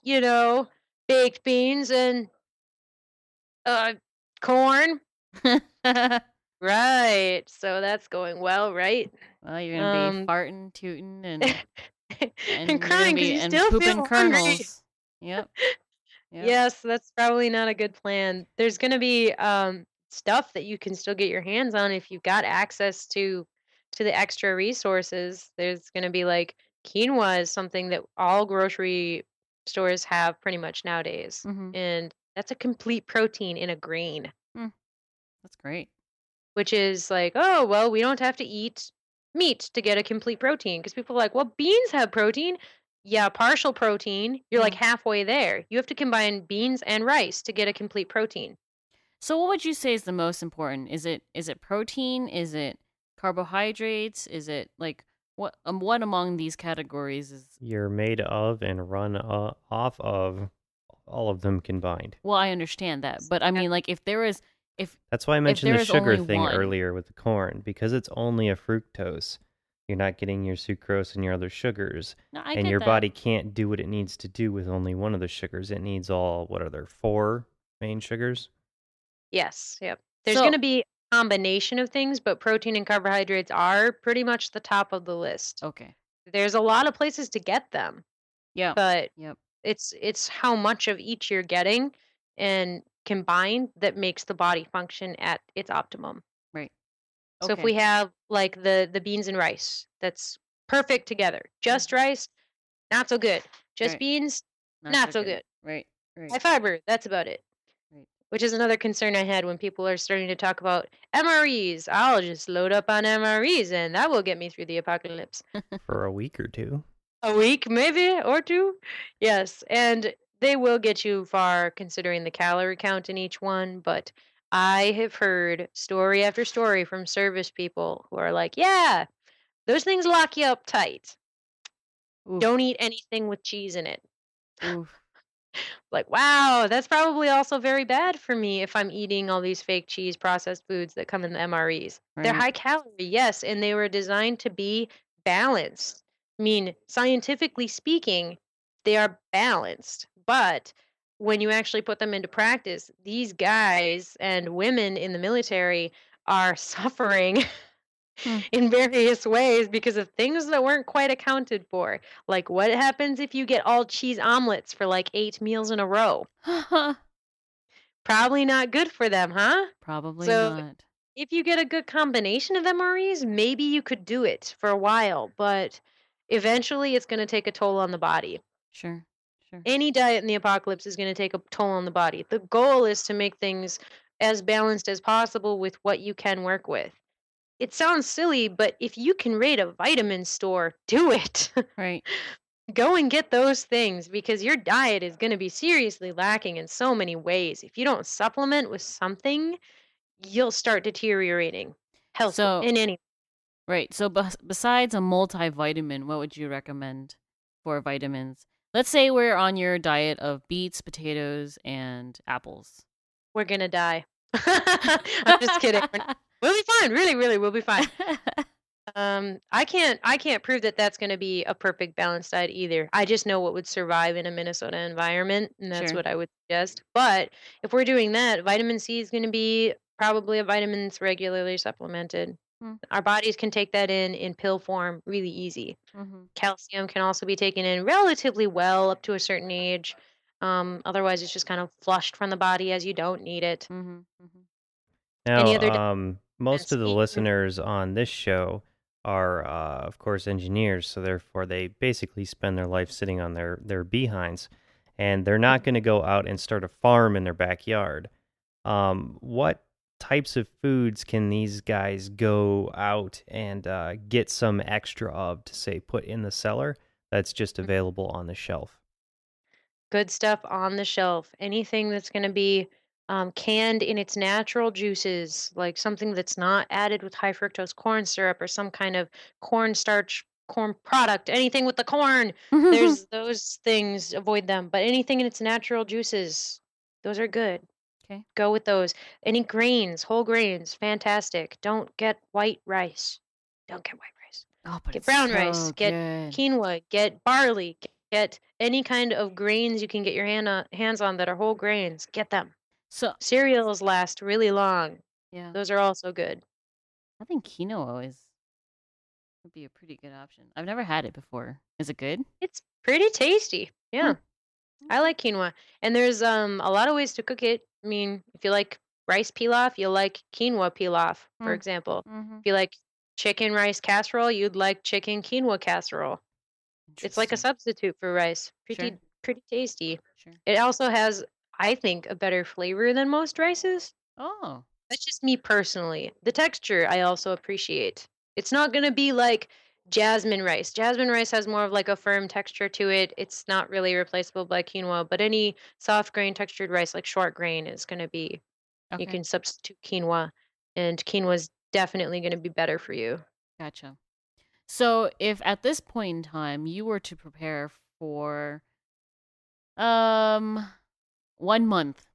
baked beans and uh, corn. Right. So that's going well, right? Well, you're gonna be Um, farting, tooting, and and you're gonna crying because be you and still pooping feel hungry. kernels. Yep. Yep. Yes, that's probably not a good plan. There's gonna be stuff that you can still get your hands on if you've got access to the extra resources. There's gonna be like quinoa is something that all grocery stores have pretty much nowadays. Mm-hmm. And that's a complete protein in a grain. Mm, that's great. Which is like, oh, well, we don't have to eat meat to get a complete protein. Because people are like, well, beans have protein. Yeah, partial protein. You're like Mm. halfway there. You have to combine beans and rice to get a complete protein. So, what would you say is the most important? Is it protein? Is it carbohydrates? Is it like what among these categories is? You're made of and run off of all of them combined. Well, I understand that, but I Yeah. mean, like, if That's why I if mentioned there the is sugar only thing one, earlier with the corn, because it's only a fructose. You're not getting your sucrose and your other sugars, no, I and get your that. body can't do what it needs to do with only one of the sugars. It needs all, what are there, four main sugars? Yes. Yep. There's going So, to be a combination of things, but protein and carbohydrates are pretty much the top of the list. okay, There's a lot of places to get them, yeah, but yep, it's how much of each you're getting and combined that makes the body function at its optimum. right, So if we okay, have like the beans and rice, that's perfect together. Just hmm, rice, not so good. Just right, beans, not not so so good, good. right, right, High fiber, that's about it. right. Which is another concern I had when people are starting to talk about MREs. I'll just load up on MREs and that will get me through the apocalypse. For a week or two. A week, maybe, or two? Yes, and they will get you far considering the calorie count in each one, but I have heard story after story from service people who are like, "Yeah, those things lock you up tight. Oof, Don't eat anything with cheese in it." oof, Like, wow, that's probably also very bad for me if I'm eating all these fake cheese processed foods that come in the MREs. They're right. high calorie, yes, and they were designed to be balanced. I mean, scientifically speaking, they are balanced. But when you actually put them into practice, these guys and women in the military are suffering Hmm. in various ways because of things that weren't quite accounted for. Like what happens if you get all cheese omelets for like 8 meals in a row? Probably not good for them, huh? Probably So not. if you get a good combination of MREs, maybe you could do it for a while, but eventually it's going to take a toll on the body. Sure, sure. Any diet in the apocalypse is going to take a toll on the body. The goal is to make things as balanced as possible with what you can work with. It sounds silly, but if you can raid a vitamin store, do it. Right. Go and get those things because your diet is going to be seriously lacking in so many ways. If you don't supplement with something, you'll start deteriorating health So, in any. right. So, besides a multivitamin, what would you recommend for vitamins? Let's say we're on your diet of beets, potatoes, and apples. We're going to die. I'm just kidding. We'll be fine. Really, really, we'll be fine. I can't prove that that's going to be a perfect balanced diet either. I just know what would survive in a Minnesota environment, and that's Sure. what I would suggest. But if we're doing that, vitamin C is going to be probably a vitamin that's regularly supplemented. Mm, Our bodies can take that in pill form really easy. mm-hmm. Calcium can also be taken in relatively well up to a certain age. Otherwise, it's just kind of flushed from the body as you don't need it. Mm-hmm. Mm-hmm. Any Now, other most supplements? of the listeners on this show are, of course, engineers, so therefore they basically spend their life sitting on their behinds, and they're not going to go out and start a farm in their backyard. What types of foods can these guys go out and get some extra of to say put in the cellar that's just available on the shelf? Good stuff on the shelf. Anything that's going to be canned in its natural juices, like something that's not added with high fructose corn syrup or some kind of cornstarch corn product, anything with the corn. There's those things, avoid them. But anything in its natural juices, those are good. Okay. Go with those. Any grains, whole grains, fantastic. Don't get white rice. Don't get white rice. Oh, but Get it's brown rice, so get good. quinoa, get barley, get any kind of grains you can get your hands on that are whole grains. Get them. So, Cereals last really long. yeah, Those are also good. I think quinoa is would be a pretty good option. I've never had it before. Is it good? It's pretty tasty. Hmm. Yeah. I Okay. like quinoa. And there's a lot of ways to cook it. I mean, if you like rice pilaf, you'll like quinoa pilaf, for Hmm. example. Mm-hmm. If you like chicken rice casserole, you'd like chicken quinoa casserole. It's like a Interesting. substitute for rice. Sure. Pretty tasty. Sure. It also has, I think, a better flavor than most rices. Oh, That's just me personally. The texture I also appreciate. It's not gonna be like jasmine rice. Jasmine rice has more of like a firm texture to it. It's not really replaceable by quinoa, but any soft grain textured rice like short grain is gonna be, you okay. can substitute quinoa, and quinoa is definitely gonna be better for you. Gotcha. So, if at this point in time you were to prepare for um 1 month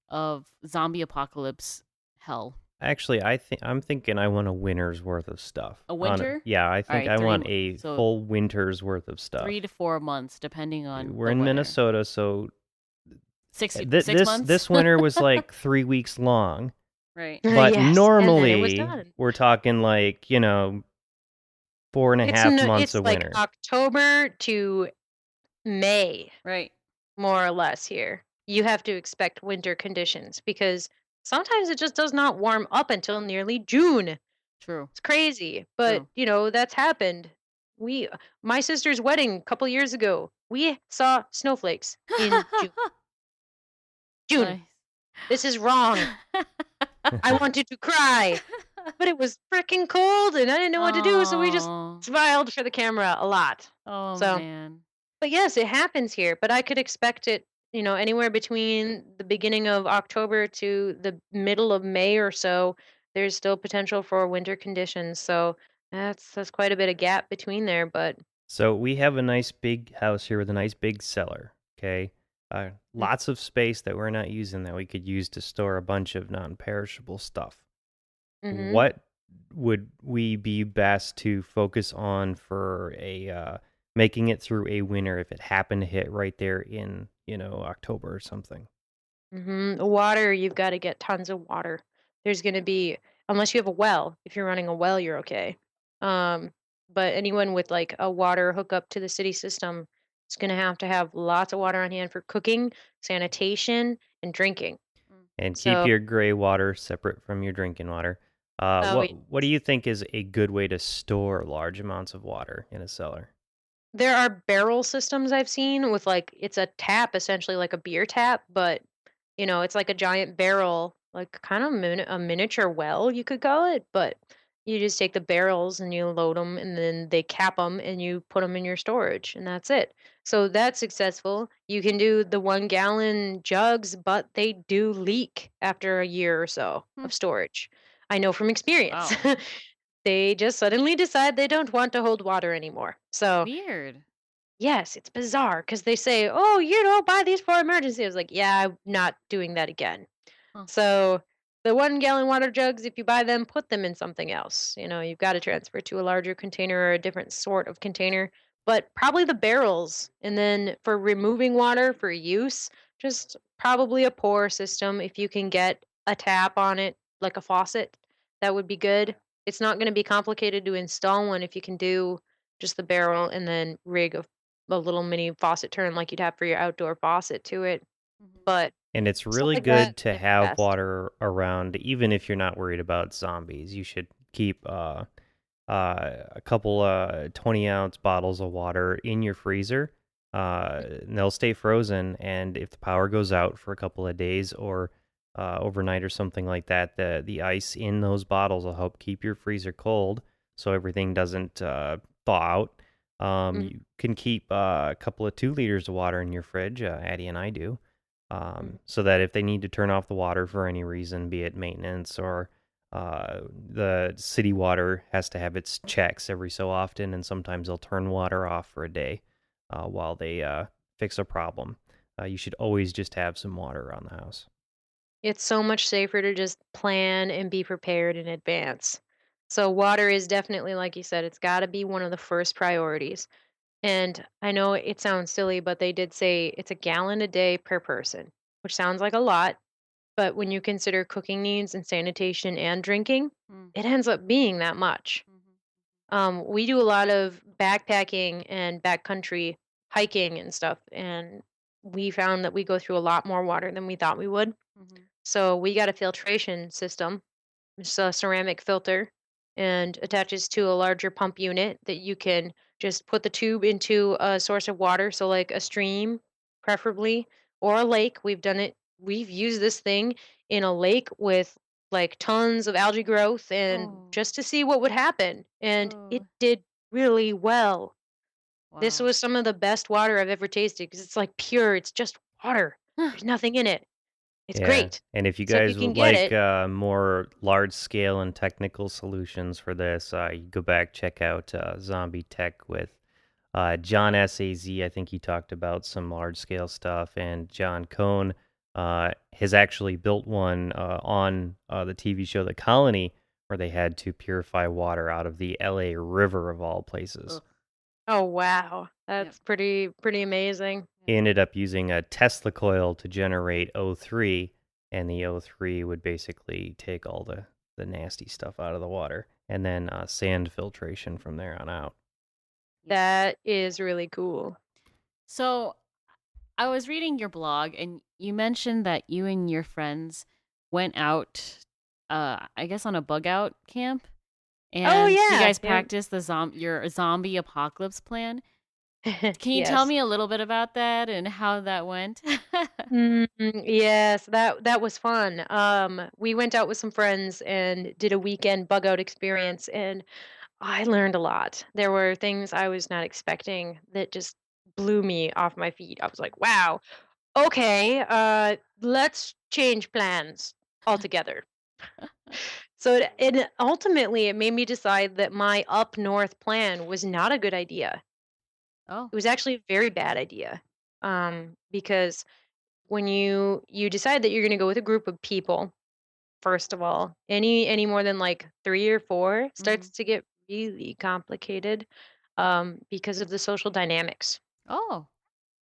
of zombie apocalypse hell, Actually, I'm thinking I want a winter's worth of stuff. a winter? Yeah, I All think right, I want 3 months. a So full winter's worth of 3 to 4 months, depending on We're the in weather. Minnesota, so Six th- six this months, this winter was like 3 weeks long. right? But Yes, and then it was normally done. we're talking like 4.5 months It's of like winter. October to May, Right. more or less here. You have to expect winter conditions because sometimes it just does not warm up until nearly June. True. It's crazy, but True. that's happened. We My sister's wedding a couple years ago. We saw snowflakes in June. June. Nice. This is wrong. I wanted to cry, but it was freaking cold and I didn't know what to do, so we just Oh. smiled for the camera a lot. Oh So, man. but yes, it happens here, but I could expect it, anywhere between the beginning of October to the middle of May or so. There's still potential for winter conditions. So that's quite a bit of gap between there, but So we have a nice big house here with a nice big cellar. Okay, mm, lots of space that we're not using that we could use to store a bunch of non-perishable stuff. mhm. What would we be best to focus on for a making it through a winter if it happened to hit right there in October or something? Water, you've got to get tons of water. There's going to be, unless you have a well, if you're running a well, you're okay. Um, but anyone with like a water hookup to the city system is going to have lots of water on hand for cooking, sanitation, and drinking. Mm. And keep So, your gray water separate from your drinking water. oh, What do you think is a good way to store large amounts of water in a cellar? there are barrel systems I've seen with like it's a tap essentially like a beer tap, but it's like a giant barrel, like kind of a miniature well, you could call it, but you just take the barrels and you load them and then they cap them and you put them in your storage and that's it. So that's successful. You can do the 1 gallon jugs, but they do leak after a year or so Hmm. of storage. I know from experience. Wow. They just suddenly decide they don't want to hold water anymore. So Weird. yes, it's bizarre because they say, "Oh, buy these for emergency." I was like, "Yeah, I'm not doing that again." Huh. So the 1 gallon water jugs, if you buy them, put them in something else. You've got to transfer to a larger container or a different sort of container. But probably the barrels. And then for removing water for use, just probably a pour system. If you can get a tap on it, like a faucet, that would be good. It's not going to be complicated to install one if you can do just the barrel and then rig a little mini faucet turn like you'd have for your outdoor faucet to it. Mhm. But And it's stuff really like that good to is have best. water around, even if you're not worried about zombies. You should keep a couple 20-ounce bottles of water in your freezer. And they'll stay frozen, and if the power goes out for a couple of days or overnight or something like that, the ice in those bottles will help keep your freezer cold, so everything doesn't thaw out. Mhm. You can keep a couple of 2 liters of water in your fridge. Addie and I do. Mm. so that if they need to turn off the water for any reason, be it maintenance or the city water has to have its checks every so often, and sometimes they'll turn water off for a day while they fix a problem. You should always just have some water around the house. It's so much safer to just plan and be prepared in advance. So water is definitely, like you said, it's got to be one of the first priorities. And I know it sounds silly, but they did say it's a gallon a day per person, which sounds like a lot. But when you consider cooking needs and sanitation and drinking, Mm. it ends up being that much. Mhm. We do a lot of backpacking and backcountry hiking and stuff, and we found that we go through a lot more water than we thought we would. Mhm. So we got a filtration system. It's a ceramic filter and attaches to a larger pump unit that you can just put the tube into a source of water. So, like a stream, preferably, or a lake. We've done it, we've used this thing in a lake with like tons of algae growth and Oh. just to see what would happen. And it Oh. did really well. This Wow. was some of the best water I've ever tasted because it's like pure, it's just water. There's nothing in it. It's Yeah, great. and if you So if guys you can would get like it, more large scale and technical solutions for this, you go back check out Zombie Tech with John SAZ. I think he talked about some large scale stuff, and John Cohn has actually built one on the TV show The Colony, where they had to purify water out of the LA River of all places. Ugh. oh wow, Yep. that's pretty amazing. Yep. He ended up using a Tesla coil to generate O3, and the O3 would basically take all the nasty stuff out of the water, and then sand filtration from there on out. Yeah. That is really cool. So I was reading your blog, and you mentioned that you and your friends went out, I guess, on a bug out camp, Oh and you yeah, guys yeah. practiced your zombie apocalypse plan. Can you tell Yes. me a little bit about that and how that went? Yes, that was fun. We went out with some friends and did a weekend bug out experience, and I learned a lot. There were things I was not expecting that just blew me off my feet. I was like, "Wow, okay, let's change plans altogether." So it ultimately it made me decide that my up north plan was not a good idea. Oh. It was actually a very bad idea. Because when you decide that you're going to go with a group of people, first of all, any more than like 3 or 4 Hmm. starts to get really complicated because of the social dynamics. Oh,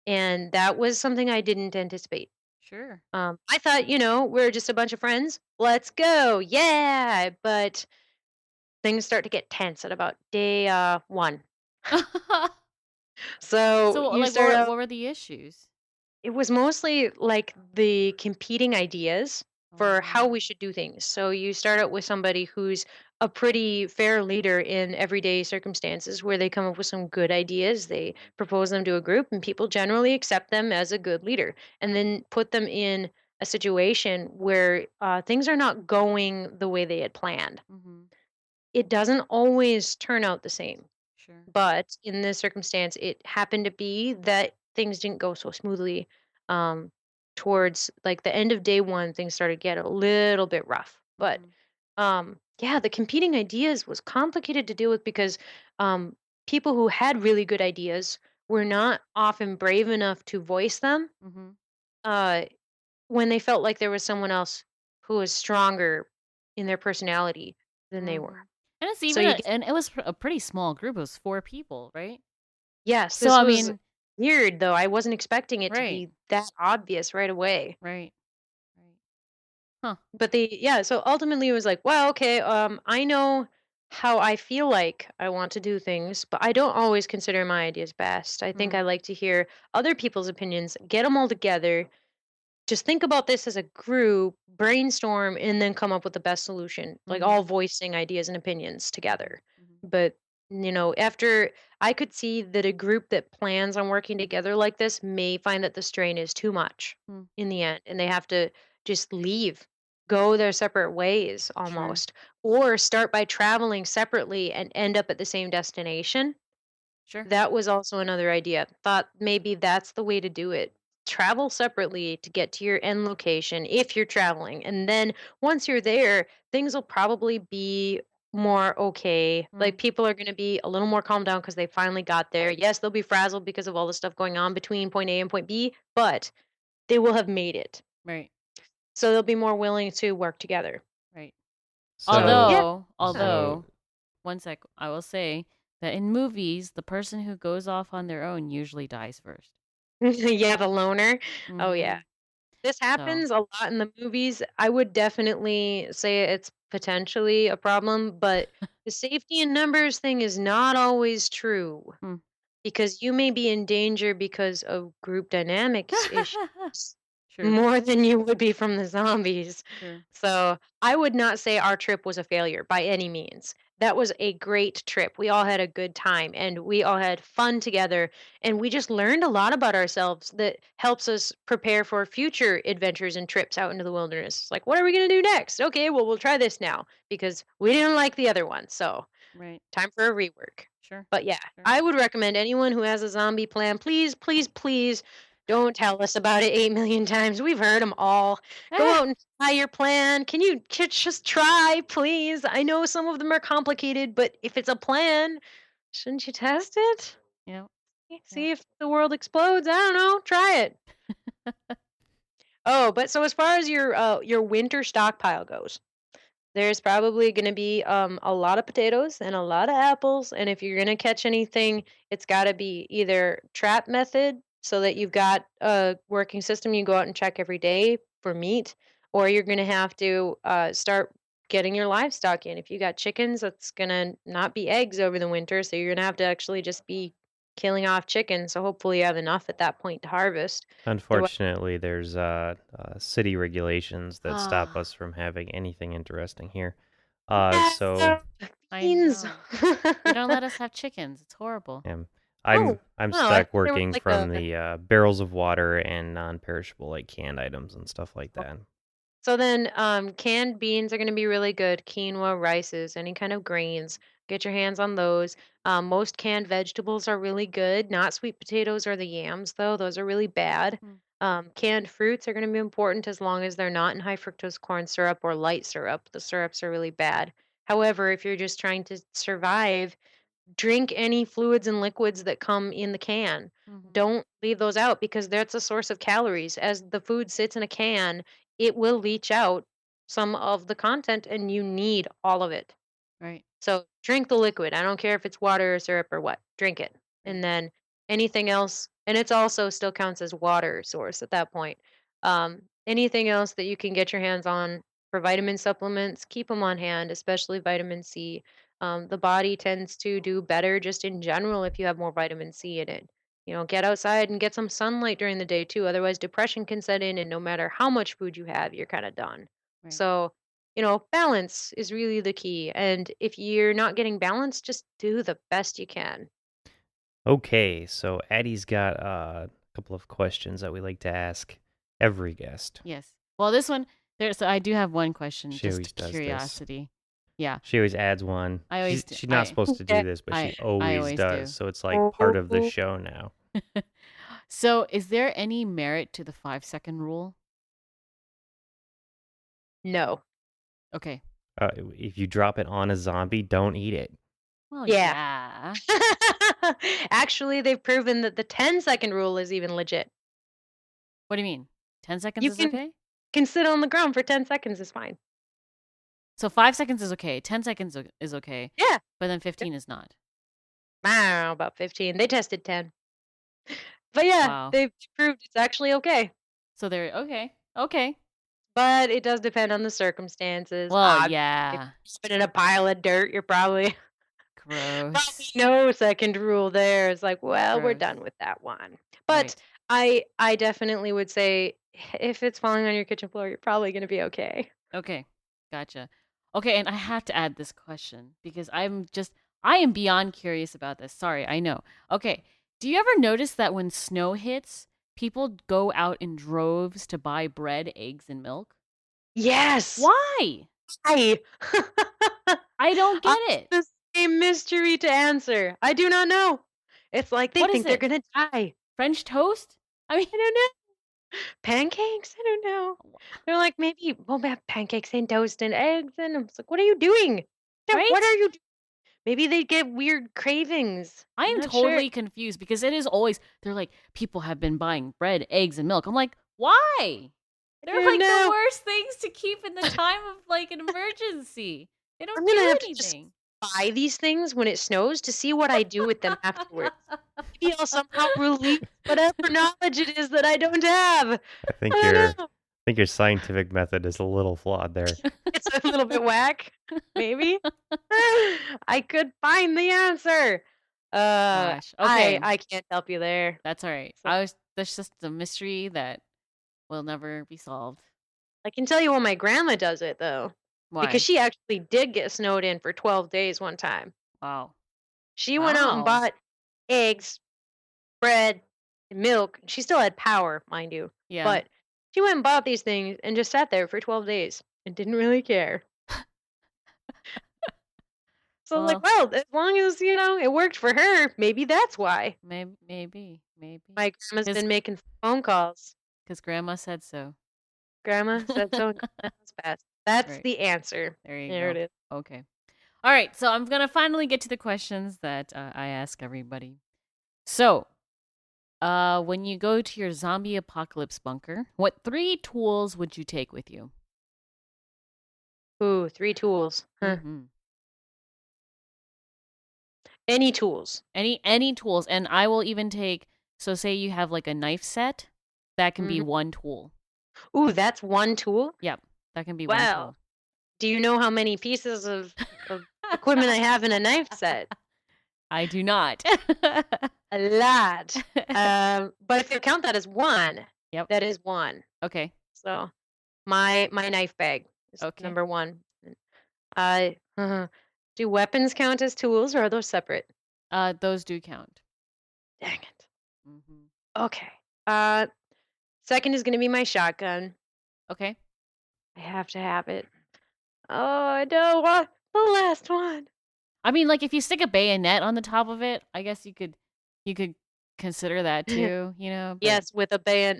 And that was something I didn't anticipate. sure. I thought, we're just a bunch of friends. Let's go. Yeah. But things start to get tense at about day 1. So So, you like, start out, what were the issues? it was mostly like the competing ideas for how Oh. we should do things. So you start out with somebody who's a pretty fair leader in everyday circumstances where they come up with some good ideas. They propose them to a group, and people generally accept them as a good leader, and then put them in a situation where things are not going the way they had planned. Mhm. It doesn't always turn out the same. Sure. But in this circumstance, it happened to be that things didn't go so smoothly. Um, Towards like the end of day 1, things started to get a little bit rough. But Mhm. yeah, the competing ideas was complicated to deal with because um, people who had really good ideas were not often brave enough to voice them Mhm. uh, when they felt like there was someone else who was stronger in their personality than they were. Mhm. And it's So even you get, and it was a pretty small group. It was 4 people, right? yes, So, this I was mean, weird, though. I wasn't expecting it to right. be that obvious right away. Right. Right. Huh. But yeah, so ultimately it was like, well, okay, I know how I feel like I want to do things, but I don't always consider my ideas best. I think I Mm. like to hear other people's opinions, get them all together, just think about this as a group, brainstorm, and then come up with the best solution, like all Mhm. voicing ideas and opinions Mhm. together. Mhm. But, after I could see that a group that plans on working together like this may find that the strain is too much Mm. in the end, and they have to just leave, go their separate ways Sure. almost, or start by traveling separately and end up at the same destination. Sure. That was also another idea. Thought maybe that's the way to do it. travel separately to get to your end location if you're traveling. And then once you're there, things will probably be more okay. Mm, Like people are going to be a little more calmed down because they finally got there. Yes, they'll be frazzled because of all the stuff going on between point A and point B, but they will have made it. right, So they'll be more willing to work together. right. So, So yeah. so Although, one sec, I will say that in movies, the person who goes off on their own usually dies first. Yeah, the loner. Oh, yeah. Mm-hmm. This So, happens a lot in the movies. I would definitely say it's potentially a problem, but the safety in numbers thing is not always true mm. because you may be in danger because of group dynamics issues True, more than you would be from the zombies. true. So I would not say our trip was a failure by any means. That was a great trip. We all had a good time and we all had fun together. And we just learned a lot about ourselves that helps us prepare for future adventures and trips out into the wilderness. Like, what are we going to do next? Okay, well, we'll try this now because we didn't like the other one. So Right. time for a rework. Sure, But yeah, sure. I would recommend anyone who has a zombie plan, please, please, please don't tell us about it 8 million times. We've heard them all. Go Ah! out and try your plan. Can you just try, please? I know some of them are complicated, but if it's a plan, shouldn't you test it? Yep, yep. See if the world explodes. I don't know. Try it. Oh, but so as far as your winter stockpile goes, there's probably gonna be, a lot of potatoes and a lot of apples, and if you're gonna catch anything, it's gotta be either trap method so that you've got a working system, you go out and check every day for meat, or you're gonna have to, start getting your livestock in. If you got chickens, that's gonna not be eggs over the winter, so you're gonna have to actually just be killing off chickens, so hopefully you have enough at that point to harvest. Otherwise. unfortunately, there's city regulations that stop Ah, us from having anything interesting here. So No! I Beans. know. They don't let us have chickens. It's horrible. um, Oh, I'm no, I stuck thought there was working like from a. the barrels of water and non-perishable like canned items and stuff like that. So then, canned beans are going to be really good. Quinoa, rices, any kind of grains. Get your hands on those. Most canned vegetables are really good. Not sweet potatoes or the yams, though. Those are really bad. Mm, Canned fruits are going to be important as long as they're not in high fructose corn syrup or light syrup. The syrups are really bad. However, if you're just trying to survive, drink any fluids and liquids that come in the can. mm-hmm. Don't leave those out because that's a source of calories. As the food sits in a can, it will leach out some of the content and you need all of it. Right, So drink the liquid. I don't care if it's water or syrup or what. Drink it. right, And then anything else, and it's also still counts as water source at that point. Anything else that you can get your hands on for vitamin supplements, keep them on hand, especially vitamin C. The body tends to do better just in general if you have more vitamin C in it. You know, get outside and get some sunlight during the day too. Otherwise, depression can set in, and no matter how much food you have, you're kind of done. right. So, balance is really the key. And if you're not getting balance, just do the best you can. Okay, so Addie's got a couple of questions that we like to ask every guest. Yes. Well, this one, so I do have one question, She always just does this. curiosity. Yeah, She always adds one. I always do. She's not supposed to do this, but she I always always does. do. So it's like part of the show now. So, is there any merit to the 5 second rule? No. Okay. If you drop it on a zombie, don't eat it. Well, Yeah. yeah. Actually, they've proven that the 10-second rule is even legit. What do you mean? 10 seconds You is can okay? can sit on the ground for 10 seconds is fine. So 5 seconds is okay. 10 seconds is okay, Yeah. but then 15 is not. I don't know about 15. They tested 10. But yeah, Wow. they've proved it's actually okay. So they're okay. Okay. But it does depend on the circumstances. Well, If yeah. you're spit in a pile of dirt, you're probably Gross. no second rule there. It's like, well, we're Gross. done with that one. But Right. I definitely would say if it's falling on your kitchen floor, you're probably gonna be okay. Okay. Gotcha. Okay, and I have to add this question because I am beyond curious about this. Sorry, I know. Okay. Do you ever notice that when snow hits, people go out in droves to buy bread, eggs, and milk? Yes. Why? I I don't I get it. the same mystery to answer. I do not know. It's like they What is think they're it? gonna die. French toast? I mean, I don't know. Pancakes? I don't know. They're like, maybe we'll have pancakes and toast and eggs. And I was like, what are you doing? Yeah, what are Right? you doing? Maybe they get weird cravings. I I'm am not sure. totally confused because it is always they're like people have been buying bread, eggs, and milk. I'm like, why? I They're don't like the know. worst things to keep in the time of like an emergency. They I'm don't gonna do have to just anything. buy these things when it snows to see what I do with them afterwards. Maybe I'll somehow release whatever knowledge it is that I don't have. I think I your don't know. scientific method is a little flawed there. It's a little bit whack, maybe. I could find the answer. Gosh. Okay. I can't help you there. That's all right. So That's just a mystery that will never be solved. I can tell you when my grandma does it though, because Why? she actually did get snowed in for 12 days one time. Wow. She went out and Wow. bought eggs, bread, and milk. She still had power, mind you, Yeah. but she went and bought these things and just sat there for 12 days and didn't really care. So I'm like, Well, well, as long as, it worked for her, maybe that's why. maybe. My grandma's Because been making phone calls. grandma said so. Grandma said so and grandma's best. That's Right. the answer. There you There it go. is. Okay. All right. So I'm going to finally get to the questions that I ask everybody. So, when you go to your zombie apocalypse bunker, what 3 tools would you take with you? Ooh, 3 tools. Huh. Mm-hmm. Any tools. Any tools, and I will even take. So, say you have like a knife set, that can be Mhm. 1 tool. Ooh, that's 1 tool? Yep, that can be 1 Wow. tool. Do you know how many pieces of equipment I have in a knife set? I do not. A lot. But if you count that as 1, Yep. that is 1. Okay. So, my knife bag is Okay. number 1. Do weapons count as tools, or are those separate? Those do count. Dang it. Mm-hmm. Okay. Uh, Second is gonna be my shotgun. Okay. I have to have it. Oh, I don't want the last one. I mean, like if you stick a bayonet on the top of it, I guess you could consider that too, but Yes, with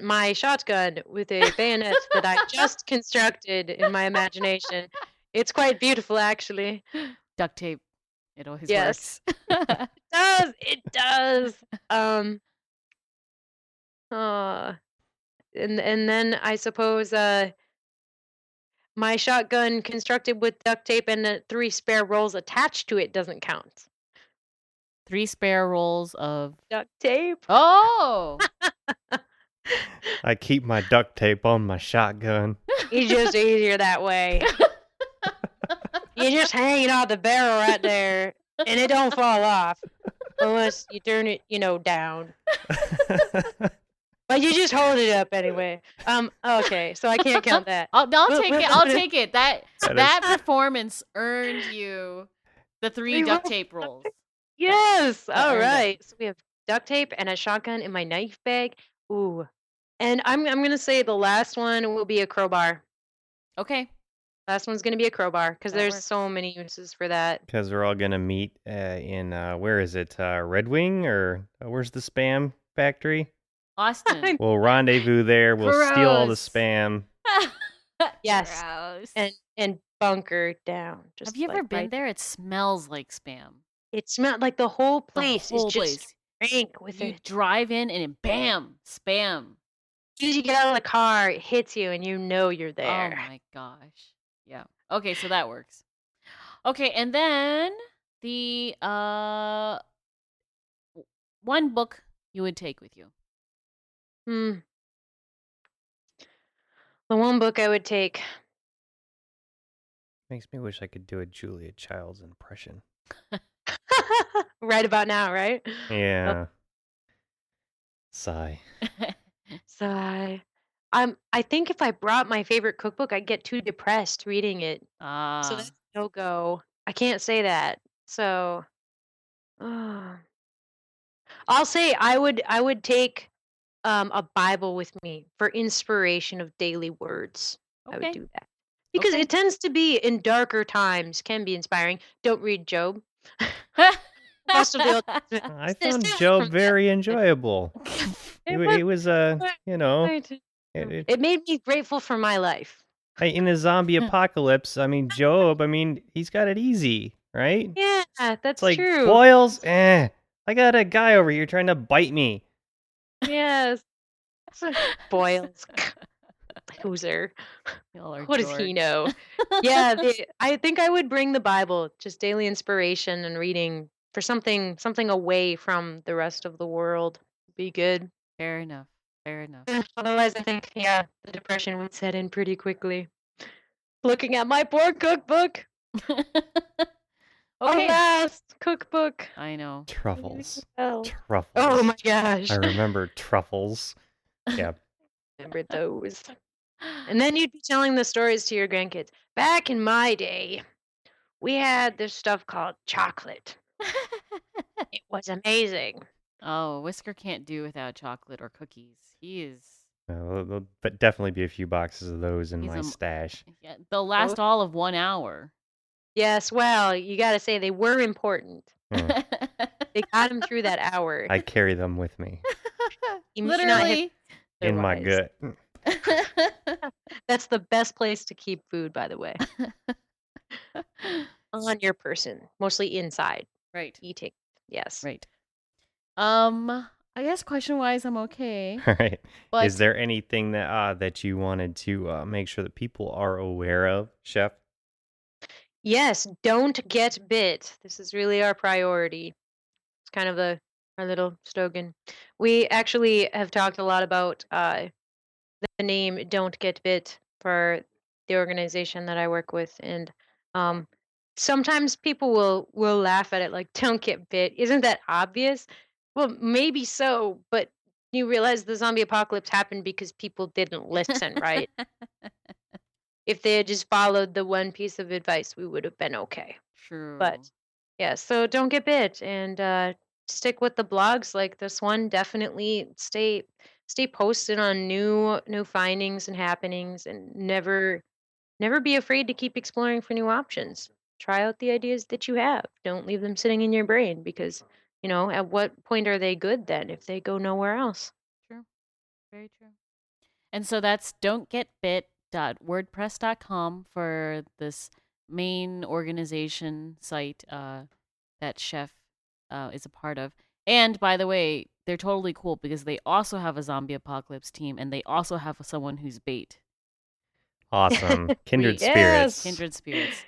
my shotgun with a bayonet that I just constructed in my imagination. It's quite beautiful, actually. duct tape, it always Yes, works. it does. It does. Um. Uh, and then I suppose my shotgun constructed with duct tape and the 3 spare rolls attached to it doesn't count. 3 spare rolls of Duct tape. Oh! I keep my duct tape on my shotgun. It's just easier that way. You just hang it off the barrel right there, and it don't fall off unless you turn it, down. But you just hold it up anyway. Okay, so I can't count that. I'll take it. I'll take it. That is- That performance earned you the 3 We duct will- tape rolls. Yes. That All earned it. right. So we have duct tape and a shotgun in my knife bag. Ooh. And I'm gonna say the last one will be a crowbar. Okay. Last one's gonna be a crowbar because That there's works. so many uses for that. Because we're all gonna meet in where is it? Red Wing or where's the spam factory? Austin. We'll rendezvous there. We'll steal all the Gross. spam. Yes. Gross. And bunker down. Just Have you ever like been right there? It smells like spam. It smelled like the whole The place whole is just place. rank with You it. drive in and it, bam, spam. As soon as you get out of the car, it hits you and you know you're Oh there. my gosh. Yeah. Okay, so that works. Okay, and then the 1 book you would take with you. Hmm. The one book I would take. Makes me wish I could do a Julia Child's impression. Right about now, right? Yeah. Sigh. So I think if I brought my favorite cookbook, I'd get too depressed reading it. So that's no go. I can't say that. So I'll say I would take a Bible with me for inspiration of daily words. I would Okay. do that. Because Okay. it tends to be in darker times, can be inspiring. Don't read Job. Rest of the Old Testament. I Stay found away Job from that. very enjoyable. It He was, was you know, right. It made me grateful for my life. Hey, in a zombie apocalypse, I mean, Job, I mean, he's got it easy, right? Yeah, It's that's like true. boils, I got a guy over here trying to bite me. Yes. Boils. Loser. Y'all are What does he dorks. know? Yeah, I think I would bring the Bible, just daily inspiration and reading for something away from the rest of the world. Be good. Fair enough. Fair enough. Otherwise, I think, yeah, the depression would set in pretty quickly. Looking at my poor cookbook. Okay. Alas, cookbook. I know. Truffles. Oh Truffles. my gosh. I remember truffles. Yeah. Remember those. And then you'd be telling the stories to your grandkids. Back in my day, we had this stuff called chocolate. It was amazing. Oh, Whisker can't do without chocolate or cookies. He is. There'll but definitely be a few boxes of those in He's my a. stash. Yeah, they'll last all of 1 hour. Yes, well, you gotta say they were important. Hmm. They got him through that hour. I carry them with me He may not have Literally. in my otherwise. gut. That's the best place to keep food, by the way. On your person, mostly inside, Right. eating. Yes. Right. I guess question-wise, I'm okay. All right. But Is there anything that you wanted to make sure that people are aware of, Chef? Yes, don't get bit. This is really our priority. It's kind of our little slogan. We actually have talked a lot about the name "Don't Get Bit" for the organization that I work with, and um, sometimes people will laugh at it like "Don't get bit." Isn't that obvious? Well, maybe so, but you realize the zombie apocalypse happened because people didn't listen, right? If they had just followed the one piece of advice, we would have been okay. True. But yeah, so don't get bit and stick with the blogs like this one. Definitely stay posted on new findings and happenings, and never be afraid to keep exploring for new options. Try out the ideas that you have. Don't leave them sitting in your brain because, at what point are they good then if they go nowhere else? True. Very true. And so that's don'tgetbit.wordpress.com for this main organization site that Chef is a part of. And by the way, they're totally cool because they also have a zombie apocalypse team and they also have someone who's bait. Awesome. Kindred Yes. spirits. Kindred spirits.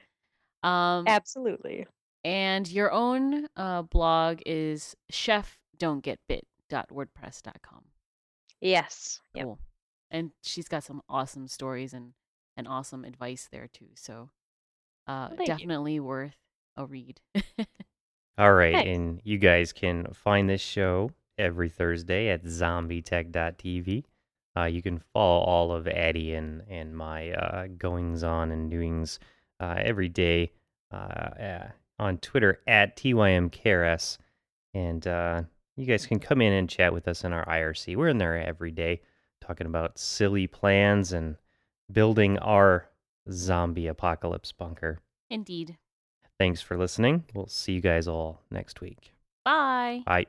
Absolutely. And your own blog is chefdon'tgetbit.wordpress.com. Yes. Yep. Cool. And she's got some awesome stories and awesome advice there too. So Well, thank you. definitely worth a read. All right. Thanks. And you guys can find this show every Thursday at ZombieTech.tv. You can follow all of Addie and my goings on and doings every day on Twitter at tymkrs. And you guys can come in and chat with us in our IRC. We're in there every day talking about silly plans and building our zombie apocalypse bunker. Indeed. Thanks for listening. We'll see you guys all next week. Bye. Bye.